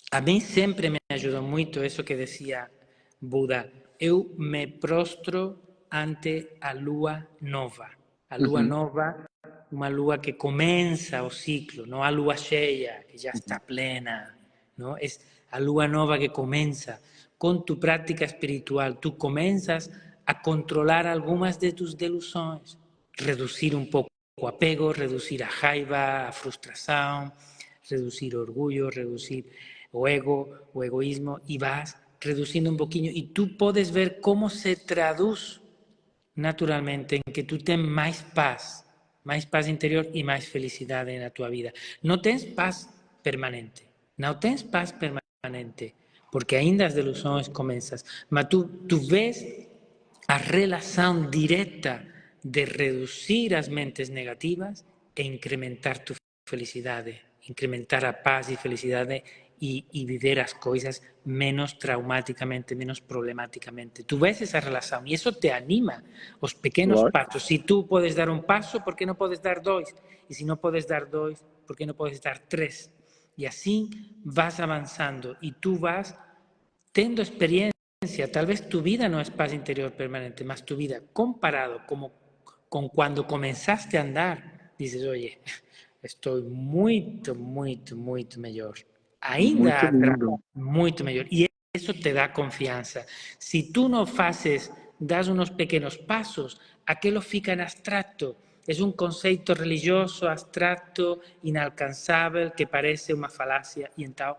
A mim sempre me ajudou muito isso que dizia Buda. Eu me prostro ante a lua nova. A lua nova, uma lua que começa o ciclo, não a lua cheia, que já está plena. Não? É a lua nova que começa. Com tu prática espiritual, tu começas a controlar algumas de tus delusões, reduzir um pouco o apego, reduzir a raiva, a frustração, reduzir o orgulho, reduzir o ego, o egoísmo, e vas reducindo un poquinho, e tú podes ver como se traduz naturalmente en que tú ten máis paz interior e máis felicidade na tua vida. Non tens paz permanente, porque aínda as delusões comenzas, mas tú ves a relación directa de reducir as mentes negativas e incrementar tu felicidade, incrementar a paz e felicidade e viver as coisas menos traumaticamente, menos problematicamente. Tu ves essa relação e isso te anima, os pequenos passos. Se tu podes dar um passo, por que não podes dar dois? E se não podes dar dois, por que não podes dar três? E assim vas avançando e tu vas tendo experiência. Talvez tu vida não é paz interior permanente, mas tu vida comparado com quando começaste a andar, dices, oye, estou muito melhor. ainda lindo. muito melhor. E isso te dá confiança. Se tu não fazes, das uns pequenos passos, aquilo fica em abstrato. É um conceito religioso, abstrato, inalcançável, que parece uma falácia, e então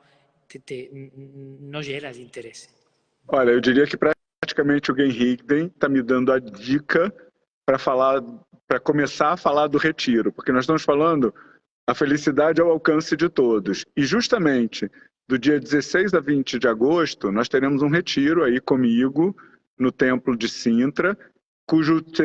não geras interesse. Olha, eu diria que praticamente o Genhigden está me dando a dica para começar a falar do retiro, porque nós estamos falando a felicidade ao alcance de todos. E justamente do dia 16 a 20 de agosto, nós teremos um retiro aí comigo no Templo de Sintra,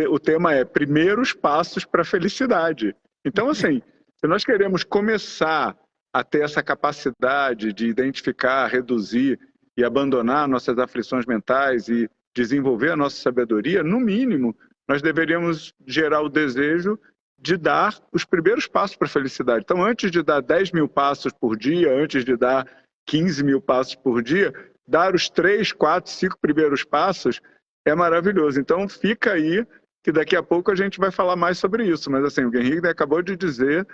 o tema é Primeiros Passos para a Felicidade. Então, assim, se nós queremos começar a ter essa capacidade de identificar, reduzir e abandonar nossas aflições mentais e desenvolver a nossa sabedoria, no mínimo, nós deveríamos gerar o desejo de dar os primeiros passos para a felicidade. Então, antes de dar 10 mil passos por dia, antes de dar 15 mil passos por dia, dar os 3, 4, 5 primeiros passos é maravilhoso. Então, fica aí que daqui a pouco a gente vai falar mais sobre isso. Mas, assim, o Genhigden acabou de dizer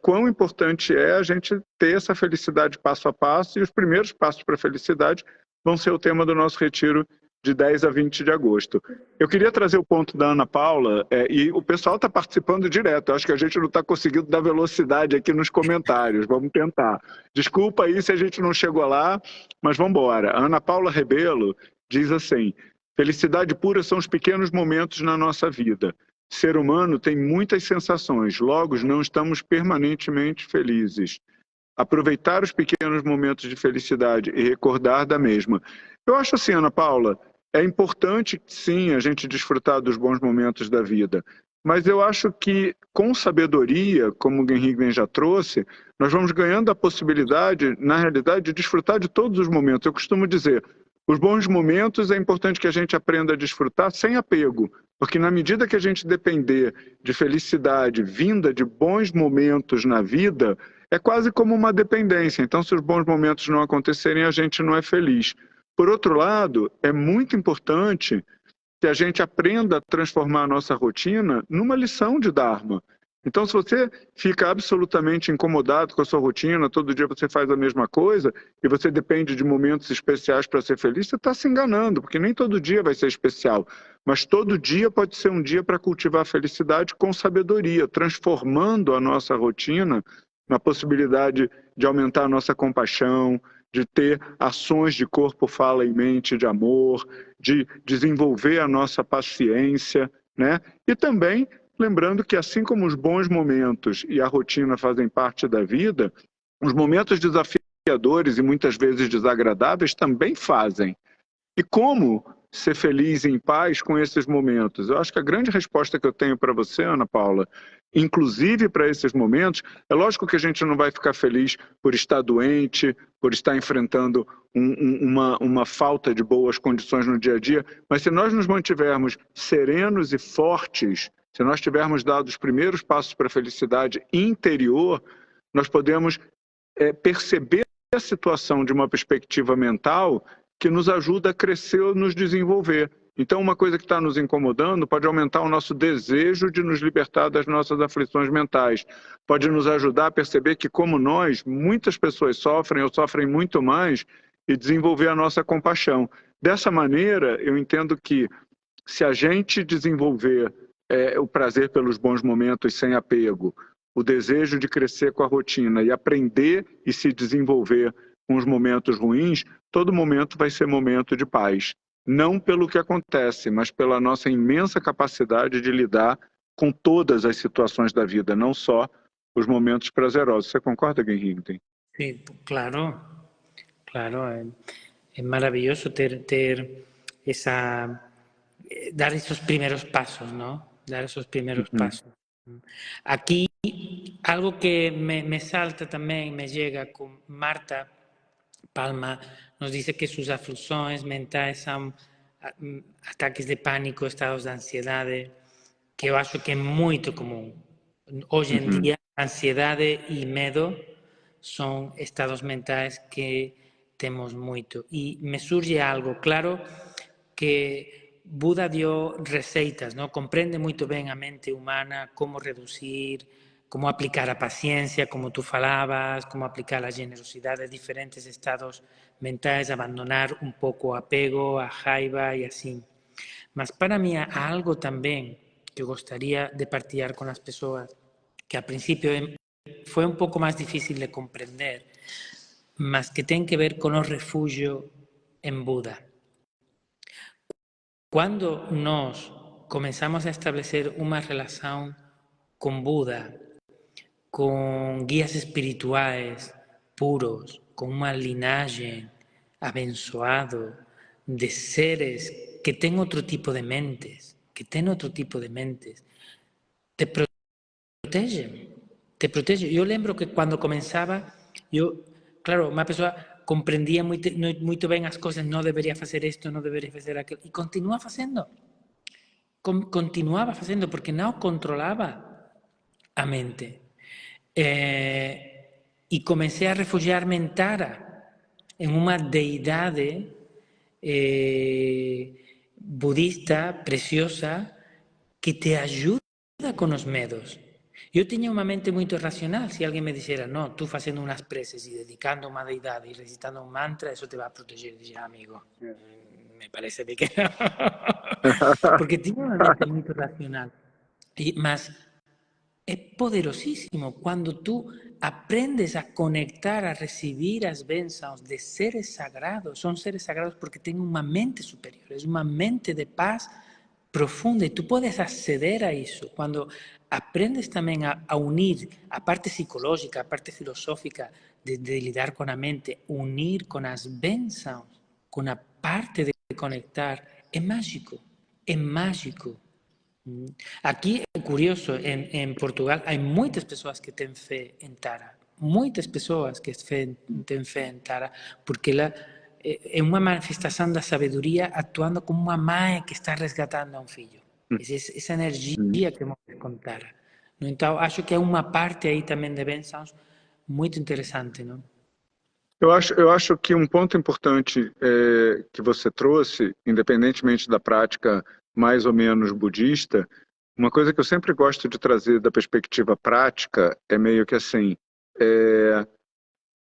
quão importante é a gente ter essa felicidade passo a passo, e os primeiros passos para a felicidade vão ser o tema do nosso retiro de 10 a 20 de agosto. Eu queria trazer o ponto da Ana Paula, e o pessoal está participando direto. Eu acho que a gente não está conseguindo dar velocidade aqui nos comentários. Vamos tentar. Desculpa aí se a gente não chegou lá, mas vamos embora. A Ana Paula Rebelo diz assim: felicidade pura são os pequenos momentos na nossa vida. Ser humano tem muitas sensações, logo não estamos permanentemente felizes. Aproveitar os pequenos momentos de felicidade e recordar da mesma. Eu acho assim, Ana Paula, é importante, sim, a gente desfrutar dos bons momentos da vida, mas eu acho que, com sabedoria, como o Genhigden já trouxe, nós vamos ganhando a possibilidade, na realidade, de desfrutar de todos os momentos. Eu costumo dizer, os bons momentos é importante que a gente aprenda a desfrutar sem apego, porque na medida que a gente depender de felicidade vinda de bons momentos na vida, é quase como uma dependência. Então, se os bons momentos não acontecerem, a gente não é feliz. Por outro lado, é muito importante que a gente aprenda a transformar a nossa rotina numa lição de Dharma. Então, se você fica absolutamente incomodado com a sua rotina, todo dia você faz a mesma coisa, e você depende de momentos especiais para ser feliz, você está se enganando, porque nem todo dia vai ser especial. Mas todo dia pode ser um dia para cultivar a felicidade com sabedoria, transformando a nossa rotina na possibilidade de aumentar a nossa compaixão, de ter ações de corpo, fala e mente de amor, de desenvolver a nossa paciência, né? E também lembrando que, assim como os bons momentos e a rotina fazem parte da vida, os momentos desafiadores e muitas vezes desagradáveis também fazem. E como ser feliz e em paz com esses momentos? Eu acho que a grande resposta que eu tenho para você, Ana Paula, inclusive para esses momentos, é lógico que a gente não vai ficar feliz por estar doente, por estar enfrentando uma falta de boas condições no dia a dia, mas se nós nos mantivermos serenos e fortes, se nós tivermos dado os primeiros passos para a felicidade interior, nós podemos perceber a situação de uma perspectiva mental que nos ajuda a crescer ou nos desenvolver. Então, uma coisa que está nos incomodando pode aumentar o nosso desejo de nos libertar das nossas aflições mentais. Pode nos ajudar a perceber que, como nós, muitas pessoas sofrem ou sofrem muito mais, e desenvolver a nossa compaixão. Dessa maneira, eu entendo que, se a gente desenvolver o prazer pelos bons momentos sem apego, o desejo de crescer com a rotina e aprender e se desenvolver com os momentos ruins, todo momento vai ser momento de paz. Não pelo que acontece, mas pela nossa imensa capacidade de lidar com todas as situações da vida, não só os momentos prazerosos. Você concorda, Genhigden? Sim, claro, claro. É maravilhoso ter essa... dar esos primeros pasos, ¿no? Dar esos primeros pasos. Aquí, algo que me salta también, me llega con Marta Palma, nos dice que sus aflições mentais são ataques de pânico, estados de ansiedade, que eu acho que é muito comum. Hoje em dia, ansiedade e medo são estados mentais que temos muito. E me surge algo, claro que Buda dio receitas, ¿no? Comprende muito bem a mente humana, como reduzir, como aplicar a paciencia, como tú falabas, como aplicar la generosidad a diferentes estados mentais, abandonar un pouco o apego, a raiva e assim. Mas para mí há algo tamén que gostaría de partilhar con as persoas, que ao principio foi un pouco máis difícil de comprender, mas que ten que ver con o refugio en Buda. Cando nós comenzamos a establecer unha relación con Buda, con guías espirituais puros, con unha linaxe abençoado de seres que ten outro tipo de mentes, te protege. Eu lembro que cando comenzaba, claro, unha persoa comprendía moito ben as cousas, non debería facer isto, non debería facer aquilo, e continuaba facendo, porque non controlaba a mente. E comecei a refugiarme en Tara, en unha deidade budista preciosa que te ajuda con os medos. Eu tiña unha mente moito racional. Se alguén me dixera, no, tú facendo unhas preces e dedicando unha deidade e recitando un mantra, eso te va a proteger. Dixera, amigo, me parece de que non. Porque tiña unha mente moito racional. Mas é poderosísimo cando tú aprendes a conectar, a recibir as bênçãos de seres sagrados. Son seres sagrados porque ten unha mente superior, é unha mente de paz profunda, e tú podes acceder a iso. Cando aprendes tamén a unir a parte psicológica, a parte filosófica de lidar con a mente, unir con as bênçãos, con a parte de conectar, é mágico, é mágico. Aquí é curioso, en Portugal hai moitas persoas que ten fé en Tara, moitas persoas que ten fé en Tara, porque ela é unha manifestación da sabedoría actuando como unha mãe que está resgatando a un fillo. Esa energia que move con Tara. Então, acho que é uma parte aí também de bênçãos muito interessante, não? Eu acho que um ponto importante que você trouxe, independentemente da prática mais ou menos budista, uma coisa que eu sempre gosto de trazer da perspectiva prática é meio que assim,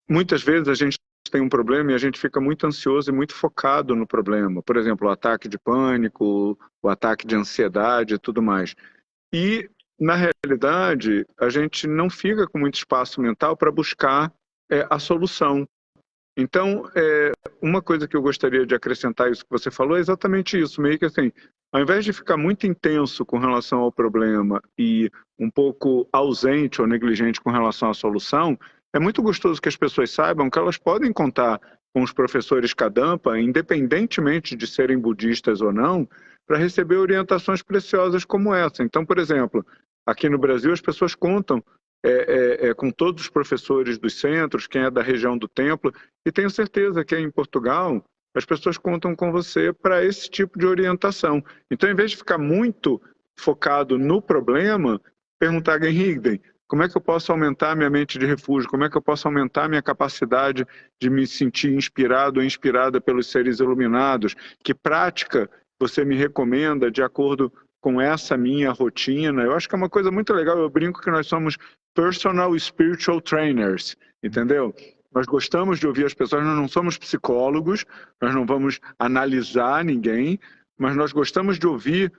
muitas vezes a gente tem um problema e a gente fica muito ansioso e muito focado no problema. Por exemplo, o ataque de pânico, o ataque de ansiedade e tudo mais. E, na realidade, a gente não fica com muito espaço mental para buscar a solução. Então, uma coisa que eu gostaria de acrescentar a isso que você falou é exatamente isso, meio que assim, ao invés de ficar muito intenso com relação ao problema e um pouco ausente ou negligente com relação à solução, é muito gostoso que as pessoas saibam que elas podem contar com os professores Kadampa, independentemente de serem budistas ou não, para receber orientações preciosas como essa. Então, por exemplo, aqui no Brasil as pessoas contam com todos os professores dos centros, quem é da região do templo, e tenho certeza que em Portugal as pessoas contam com você para esse tipo de orientação. Então, em vez de ficar muito focado no problema, perguntar a Genhigden, como é que eu posso aumentar minha mente de refúgio? Como é que eu posso aumentar minha capacidade de me sentir inspirado ou inspirada pelos seres iluminados? Que prática você me recomenda de acordo com essa minha rotina? Eu acho que é uma coisa muito legal. Eu brinco que nós somos personal spiritual trainers, entendeu? Nós gostamos de ouvir as pessoas, nós não somos psicólogos, nós não vamos analisar ninguém, mas nós gostamos de ouvir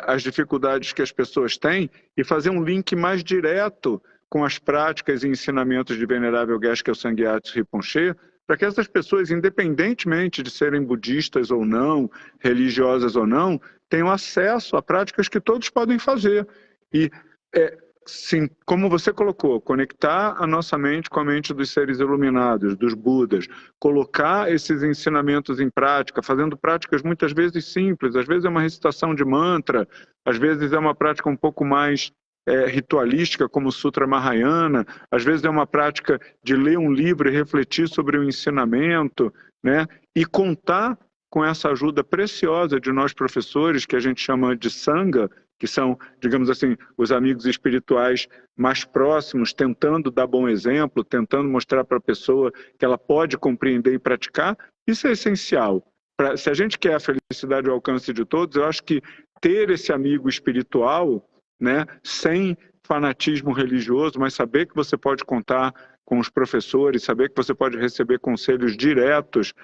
as dificuldades que as pessoas têm e fazer um link mais direto com as práticas e ensinamentos de Venerável Geshe Sangyatso Rinpoche, para que essas pessoas, independentemente de serem budistas ou não, religiosas ou não, tenham acesso a práticas que todos podem fazer. E, sim, como você colocou, conectar a nossa mente com a mente dos seres iluminados, dos Budas, colocar esses ensinamentos em prática, fazendo práticas muitas vezes simples, às vezes é uma recitação de mantra, às vezes é uma prática um pouco mais ritualística, como o Sutra Mahayana, às vezes é uma prática de ler um livro e refletir sobre o ensinamento, né? E contar com essa ajuda preciosa de nós professores, que a gente chama de Sangha, que são, digamos assim, os amigos espirituais mais próximos, tentando dar bom exemplo, tentando mostrar para a pessoa que ela pode compreender e praticar. Isso é essencial. Se a gente quer a felicidade ao alcance de todos, eu acho que ter esse amigo espiritual, né, sem fanatismo religioso, mas saber que você pode contar com os professores, saber que você pode receber conselhos diretos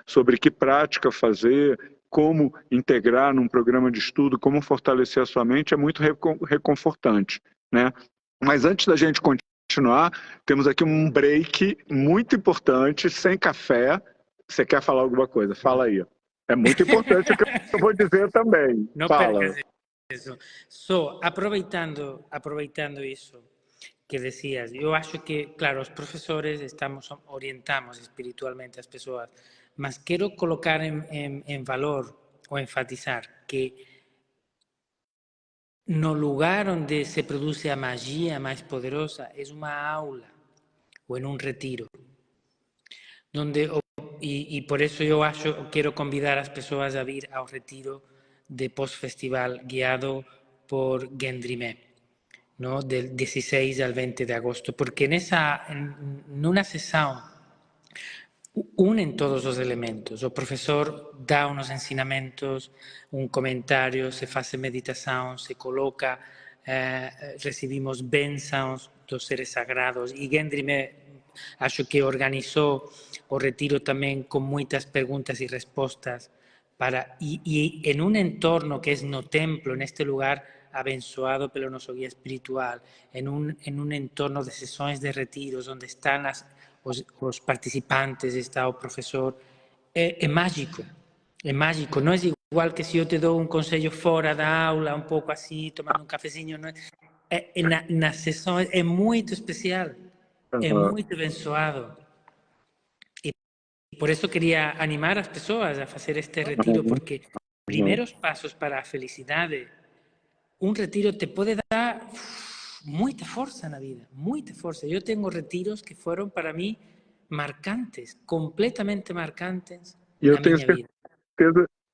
sobre que prática fazer, como integrar num programa de estudo, como fortalecer a sua mente, é muito reconfortante, né? Mas antes da gente continuar, temos aqui um break muito importante, sem café. Você quer falar alguma coisa? Fala aí. É muito importante o que eu vou dizer também. No Fala. Eso. Aproveitando eso que decías, yo acho que, claro, los profesores orientamos espiritualmente a las personas, mas quiero colocar en valor o enfatizar que no lugar donde se produce a magia más poderosa es una aula o en un retiro, y por eso yo quiero convidar a las personas a ir a un retiro de post-festival guiado por Gendrimé, ¿no? Del 16 al 20 de agosto, porque en una sesión unen todos los elementos. El profesor da unos ensinamentos, un comentario, se hace meditación, se coloca, recibimos bênçãos dos seres sagrados, y Gendrimé acho que organizó o retiro también con muchas preguntas y respuestas y en un entorno que es no templo, en este lugar abençoado pelo noso guía espiritual, en un entorno de sesiones de retiros donde están os participantes, está o profesor, é mágico, non é igual que se eu te dou un consello fora da aula, un pouco así, tomando un cafezinho, na sesión é moito especial, é moito abençoado. E por eso quería animar as persoas a facer este retiro, porque primeiros pasos para a felicidade, un retiro te pode dar muita força na vida, muita força. Eu tenho retiros que foram para mim marcantes, completamente marcantes na minha vida.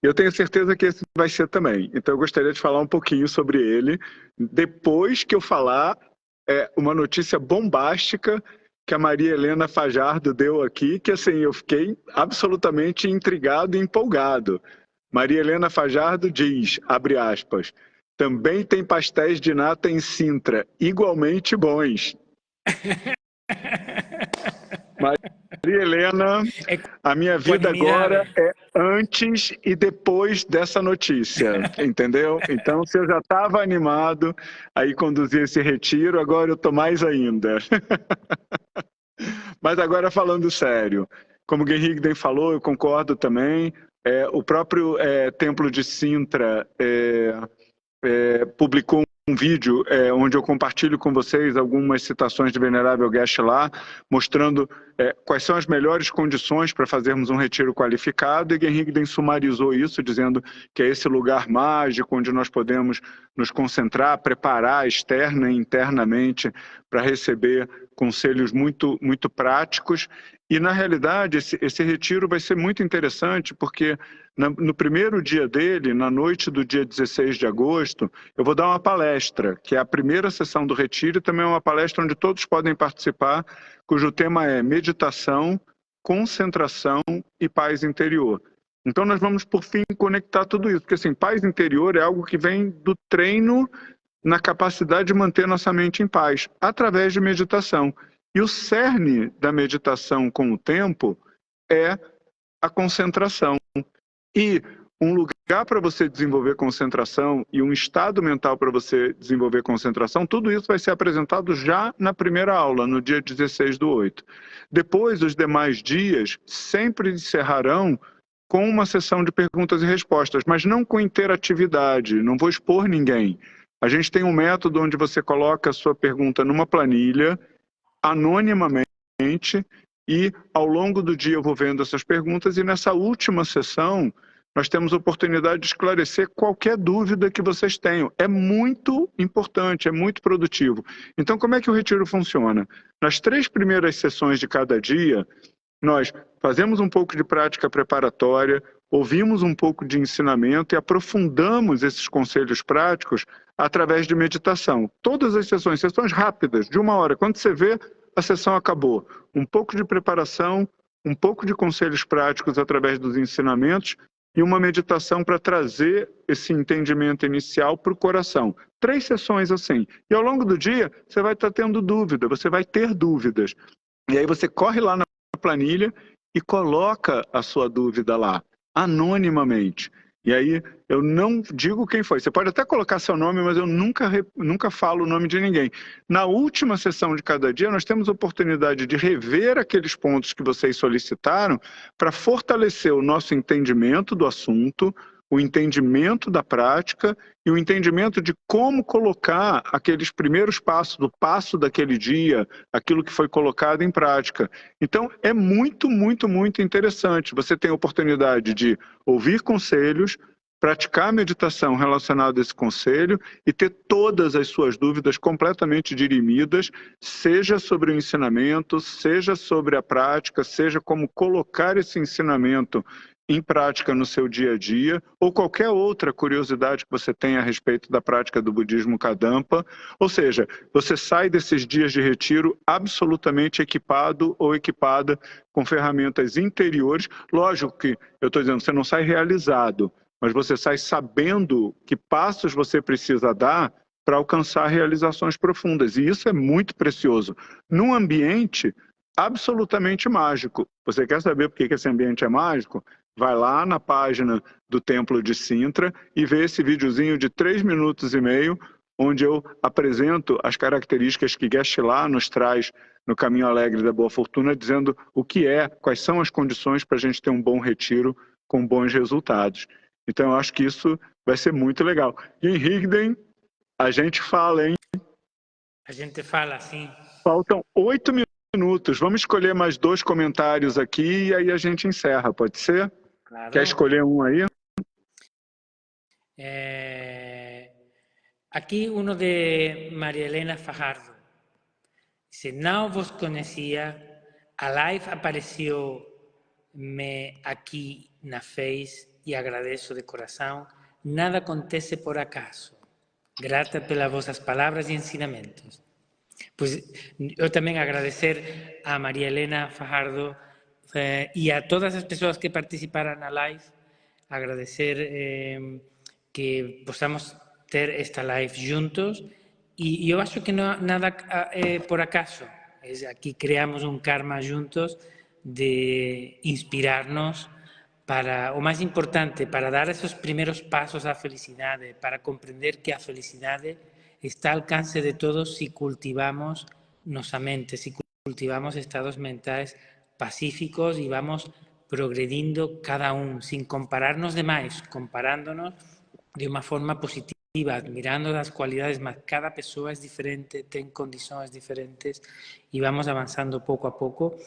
Eu tenho certeza que esse vai ser também. Então eu gostaria de falar um pouquinho sobre ele depois que eu falar uma notícia bombástica que a Maria Helena Fajardo deu aqui, que assim, eu fiquei absolutamente intrigado e empolgado. Maria Helena Fajardo diz, abre aspas, também tem pastéis de nata em Sintra, igualmente bons. Maria Helena, a minha vida agora é antes e depois dessa notícia, entendeu? Então, se eu já estava animado a ir conduzir esse retiro, agora eu estou mais ainda. Mas agora falando sério, como o Guerrigden falou, eu concordo também, o próprio Templo de Sintra publicou um vídeo onde eu compartilho com vocês algumas citações de Venerável Geshe-la, mostrando quais são as melhores condições para fazermos um retiro qualificado, e Guerrigden sumarizou isso, dizendo que é esse lugar mágico onde nós podemos nos concentrar, preparar externa e internamente para receber conselhos muito, muito práticos. E, na realidade, esse retiro vai ser muito interessante, porque no primeiro dia dele, na noite do dia 16 de agosto, eu vou dar uma palestra, que é a primeira sessão do retiro, e também é uma palestra onde todos podem participar, cujo tema é meditação, concentração e paz interior. Então, nós vamos, por fim, conectar tudo isso, porque, assim, paz interior é algo que vem do treino na capacidade de manter nossa mente em paz, através de meditação. E o cerne da meditação com o tempo é a concentração. E um lugar para você desenvolver concentração e um estado mental para você desenvolver concentração, tudo isso vai ser apresentado já na primeira aula, no dia 16/8. Depois, os demais dias sempre encerrarão com uma sessão de perguntas e respostas, mas não com interatividade, não vou expor ninguém. A gente tem um método onde você coloca a sua pergunta numa planilha, anonimamente, e ao longo do dia eu vou vendo essas perguntas, e nessa última sessão nós temos a oportunidade de esclarecer qualquer dúvida que vocês tenham. É muito importante, é muito produtivo. Então, como é que o retiro funciona? Nas 3 primeiras sessões de cada dia, nós fazemos um pouco de prática preparatória, ouvimos um pouco de ensinamento e aprofundamos esses conselhos práticos através de meditação. Todas as sessões rápidas, de 1 hora. Quando você vê, a sessão acabou. Um pouco de preparação, um pouco de conselhos práticos através dos ensinamentos e uma meditação para trazer esse entendimento inicial para o coração. 3 sessões assim. E ao longo do dia, você vai estar tendo dúvida, você vai ter dúvidas. E aí você corre lá na planilha e coloca a sua dúvida lá, anonimamente. E aí eu não digo quem foi. Você pode até colocar seu nome, mas eu nunca falo o nome de ninguém. Na última sessão de cada dia, nós temos a oportunidade de rever aqueles pontos que vocês solicitaram para fortalecer o nosso entendimento do assunto, o entendimento da prática e o entendimento de como colocar aqueles primeiros passos, do passo daquele dia, aquilo que foi colocado em prática. Então, é muito, muito, muito interessante. Você tem a oportunidade de ouvir conselhos, praticar a meditação relacionada a esse conselho e ter todas as suas dúvidas completamente dirimidas, seja sobre o ensinamento, seja sobre a prática, seja como colocar esse ensinamento em prática no seu dia a dia, ou qualquer outra curiosidade que você tenha a respeito da prática do budismo Kadampa. Ou seja, você sai desses dias de retiro absolutamente equipado ou equipada com ferramentas interiores. Lógico que, eu estou dizendo, você não sai realizado, mas você sai sabendo que passos você precisa dar para alcançar realizações profundas. E isso é muito precioso. Num ambiente absolutamente mágico. Você quer saber por que esse ambiente é mágico? Vai lá na página do Templo de Sintra e vê esse videozinho de 3 minutos e meio, onde eu apresento as características que Geshe-la nos traz no Caminho Alegre da Boa Fortuna, dizendo o que é, quais são as condições para a gente ter um bom retiro com bons resultados. Então, eu acho que isso vai ser muito legal. E em Rigden, a gente fala, hein? A gente fala, sim. Faltam 8 minutos. Vamos escolher mais 2 comentários aqui e aí a gente encerra, pode ser? Claro. Quer escolher um aí? Aqui uno de Maria Helena Fajardo. Dice, não vos conhecia, a live apareceu-me aqui na Face e agradeço de coração. Nada acontece por acaso. Grata pelas vossas palavras e ensinamentos. Pues eu também agradecer a Maria Helena Fajardo e a todas as pessoas que participaram na live, agradecer que possamos ter esta live juntos e eu acho que não nada por acaso. Aquí creamos un karma juntos de inspirarnos para, o máis importante, para dar esos primeros pasos á felicidade, para comprender que a felicidade está al alcance de todos si cultivamos nosa mente, si cultivamos estados mentais pacíficos e vamos progredindo cada un, sin compararnos demais, comparándonos de unha forma positiva, admirando as cualidades, mas cada persoa é diferente, ten condições diferentes e vamos avanzando pouco a pouco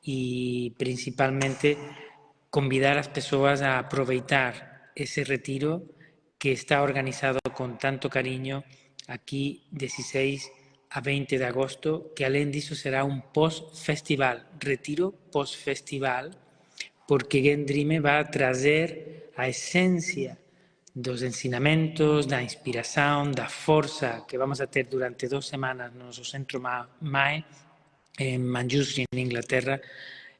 e principalmente convidar as persoas a aproveitar ese retiro que está organizado con tanto cariño aquí 16 a 20 de agosto, que além disso será un post-festival, retiro post-festival, porque Gendrime va a trazer a esencia dos ensinamentos, da inspiración, da forza que vamos a ter durante 2 semanas no noso centro MAE, en Manchester, en Inglaterra,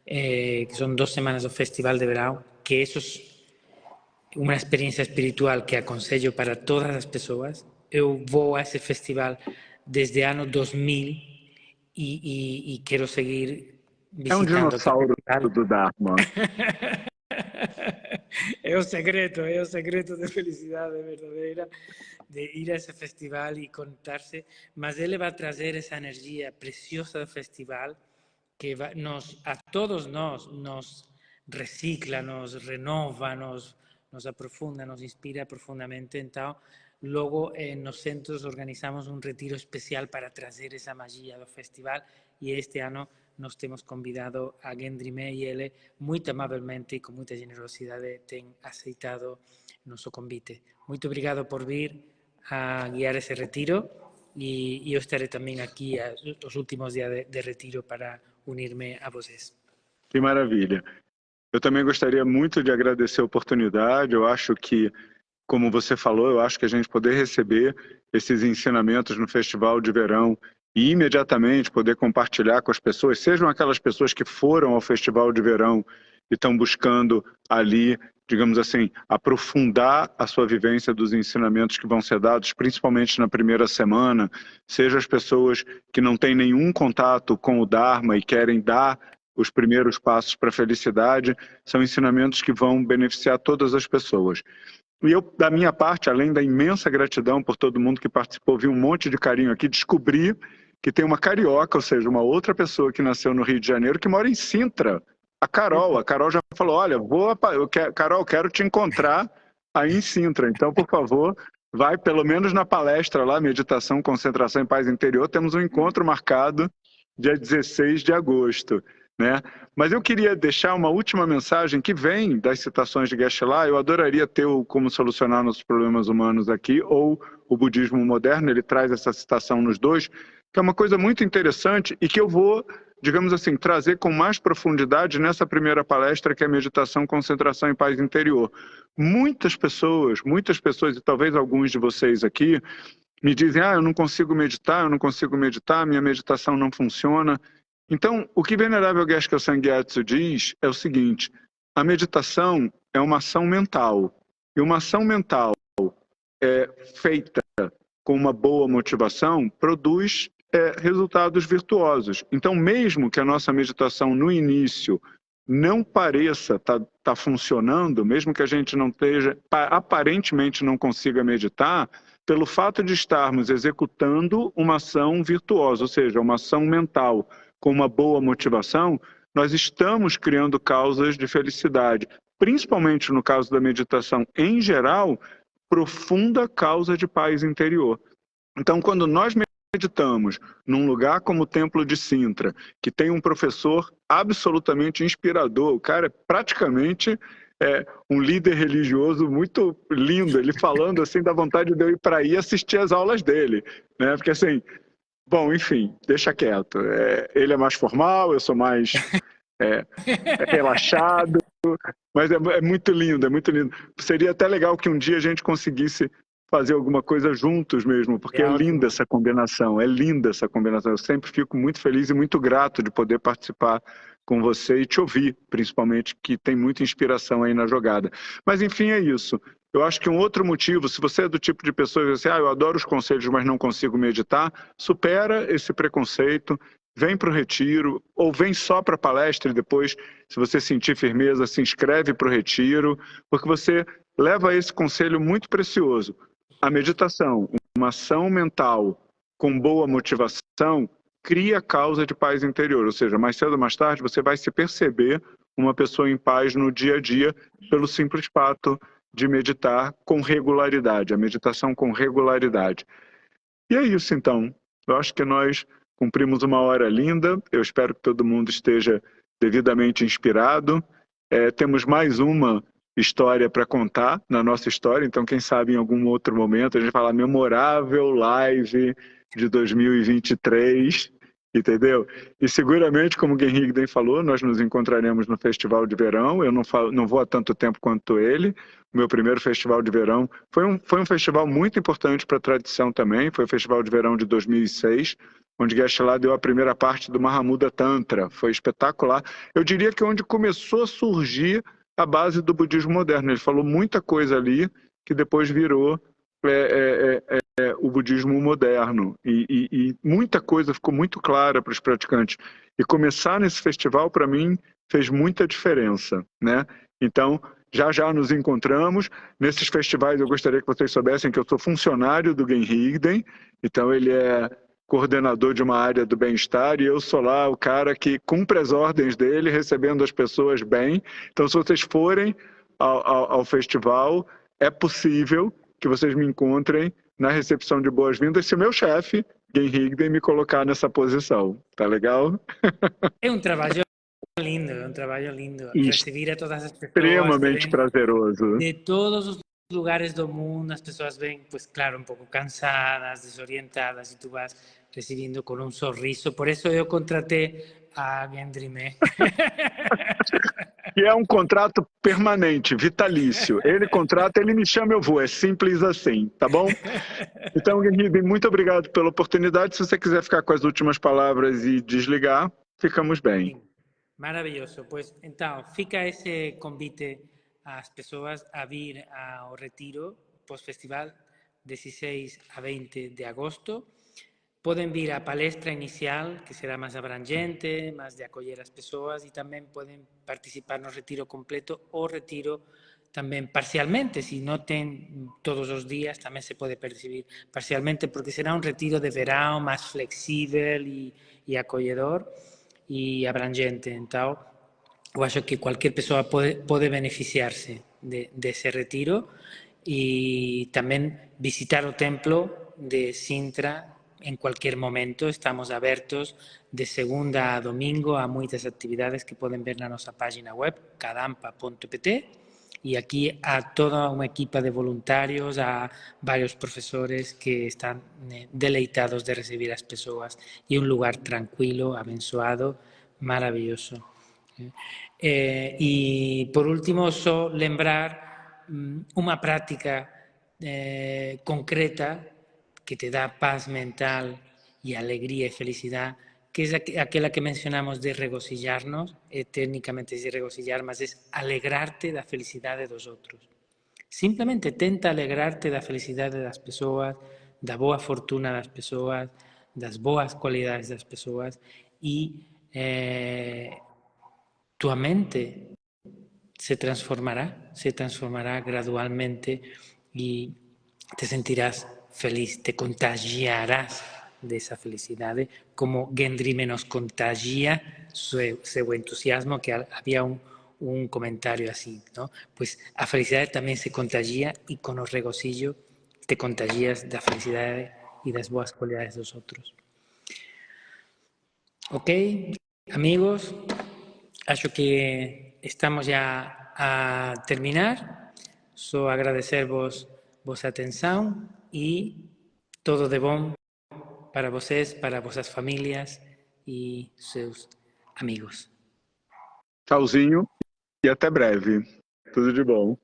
que son 2 semanas do Festival de Verão, que eso é unha experiencia espiritual que aconsello para todas as persoas. Eu vou a ese festival desde ano 2000 e quero seguir visitando. É um dinossauro do Dharma. É o secreto de felicidade verdadeira de ir a ese festival e conectarse, mas ele vai trazer esa energia preciosa do festival que a todos nos recicla, nos renova, nos aprofunda, nos inspira profundamente. Então, logo nos centros organizamos un retiro especial para trazer esa magia do festival e este ano nos temos convidado a Gendrime e ele, muito amavelmente e com muita generosidade, tem aceitado nosso convite. Muito obrigado por vir a guiar esse retiro e eu estarei também aqui os últimos dias de retiro para unir-me a vocês. Que maravilha. Eu também gostaria muito de agradecer a oportunidade. Eu acho que, como você falou, eu acho que a gente poder receber esses ensinamentos no Festival de Verão e imediatamente poder compartilhar com as pessoas, sejam aquelas pessoas que foram ao Festival de Verão e estão buscando ali digamos assim, aprofundar a sua vivência dos ensinamentos que vão ser dados, principalmente na primeira semana, seja as pessoas que não têm nenhum contato com o Dharma e querem dar os primeiros passos para a felicidade, são ensinamentos que vão beneficiar todas as pessoas. E eu, da minha parte, além da imensa gratidão por todo mundo que participou, vi um monte de carinho aqui, descobri que tem uma carioca, ou seja, uma outra pessoa que nasceu no Rio de Janeiro, que mora em Sintra, a Carol. A Carol já falou, olha, Carol, quero te encontrar aí em Sintra, então, por favor, vai pelo menos na palestra lá, Meditação, Concentração e Paz Interior, temos um encontro marcado dia 16 de agosto. Né? Mas eu queria deixar uma última mensagem que vem das citações de Geshe-la. Eu adoraria ter o Como Solucionar Nossos Problemas Humanos aqui, ou o Budismo Moderno, ele traz essa citação nos dois, que é uma coisa muito interessante e que eu vou, digamos assim, trazer com mais profundidade nessa primeira palestra, que é Meditação, Concentração e Paz Interior. Muitas pessoas, e talvez alguns de vocês aqui, me dizem, eu não consigo meditar, minha meditação não funciona. Então, o que Venerável Geshe Kelsang Gyatso diz é o seguinte, a meditação é uma ação mental, e uma ação mental feita com uma boa motivação produz resultados virtuosos. Então, mesmo que a nossa meditação no início não pareça tá funcionando, mesmo que a gente não esteja, aparentemente não consiga meditar, pelo fato de estarmos executando uma ação virtuosa, ou seja, uma ação mental, com uma boa motivação, nós estamos criando causas de felicidade. Principalmente no caso da meditação em geral, profunda causa de paz interior. Então, quando nós meditamos num lugar como o Templo de Sintra, que tem um professor absolutamente inspirador, o cara é praticamente um líder religioso muito lindo, ele falando assim, dá vontade de eu ir para aí assistir as aulas dele, né? Porque assim, bom, enfim, deixa quieto. Ele é mais formal, eu sou mais relaxado, mas é muito lindo, é muito lindo. Seria até legal que um dia a gente conseguisse fazer alguma coisa juntos mesmo, porque é linda essa combinação, Eu sempre fico muito feliz e muito grato de poder participar com você e te ouvir, principalmente, que tem muita inspiração aí na jogada. Mas, enfim, é isso. Eu acho que um outro motivo, se você é do tipo de pessoa que diz assim, eu adoro os conselhos, mas não consigo meditar, supera esse preconceito, vem para o retiro, ou vem só para a palestra e depois, se você sentir firmeza, se inscreve para o retiro, porque você leva esse conselho muito precioso. A meditação, uma ação mental com boa motivação, cria causa de paz interior, ou seja, mais cedo ou mais tarde você vai se perceber uma pessoa em paz no dia a dia pelo simples fato de meditar com regularidade, a meditação com regularidade. E é isso então, eu acho que nós cumprimos uma hora linda, eu espero que todo mundo esteja devidamente inspirado, temos mais uma história para contar na nossa história, então quem sabe em algum outro momento a gente fala memorável live de 2023, entendeu? E seguramente, como o Genri Higden falou, nós nos encontraremos no Festival de Verão, eu não vou há tanto tempo quanto ele, o meu primeiro Festival de Verão foi um festival muito importante para a tradição também, foi o Festival de Verão de 2006, onde Geshe-la deu a primeira parte do Mahamudra Tantra, foi espetacular. Eu diria que onde começou a surgir a base do budismo moderno. Ele falou muita coisa ali que depois virou o budismo moderno. E muita coisa ficou muito clara para os praticantes. E começar nesse festival, para mim, fez muita diferença, né? Então, já nos encontramos. Nesses festivais, eu gostaria que vocês soubessem que eu sou funcionário do Genri Higden, então ele é coordenador de uma área do bem-estar, e eu sou lá o cara que cumpre as ordens dele, recebendo as pessoas bem. Então, se vocês forem ao festival, é possível que vocês me encontrem na recepção de boas-vindas se o meu chefe, Genri Higden, me colocar nessa posição. Tá legal? É um trabalho lindo. Recibir a todas as pessoas. Extremamente prazeroso. De todos os lugares do mundo, as pessoas vêm, pues claro, um pouco cansadas, desorientadas, e tu vas recebendo com um sorriso. Por isso eu contratei a Gendrime. Que é um contrato permanente, vitalício. Ele contrata, ele me chama, eu vou. É simples assim, tá bom? Então, Genri, muito obrigado pela oportunidade. Se você quiser ficar com as últimas palavras e desligar, ficamos bem. Maravilhoso. Pues, então, fica esse convite as pessoas a vir ao retiro pós-festival 16 a 20 de agosto. Poden vir á palestra inicial, que será máis abrangente, máis de acoller as persoas, e tamén poden participar no retiro completo ou retiro tamén parcialmente. Se non ten todos os días, tamén se pode percibir parcialmente, porque será un retiro de verão máis flexível e acolledor e abrangente. Entón, eu acho que cualquier persoa pode beneficiarse dese retiro e tamén visitar o templo de Sintra en cualquier momento. Estamos abertos de segunda a domingo a moitas actividades que poden ver na nosa página web, cadampa.pt, e aquí a toda unha equipa de voluntarios, a varios profesores que están deleitados de recibir as persoas, e un lugar tranquilo, abençoado, maravilloso. E, por último, só lembrar unha práctica concreta que te dá paz mental e alegría e felicidade, que é aquela que mencionamos de regosillarnos, técnicamente de regosillar, mas é alegrarte da felicidade dos outros. Simplemente tenta alegrarte da felicidade das persoas, da boa fortuna das persoas, das boas cualidades das persoas, e tua mente se transformará gradualmente y te sentirás feliz, te contagiarás de esa felicidad, como Gendry nos contagia su entusiasmo, que había un comentario así, ¿no? Pues a felicidad también se contagia, y con el regocijo te contagias de la felicidad y de las buenas cualidades de los otros. Ok, amigos, acho que estamos ya a terminar. Só agradecervos vosa atención e todo de bom para vocês, para vosas familias e seus amigos. Tchauzinho e até breve. Tudo de bom.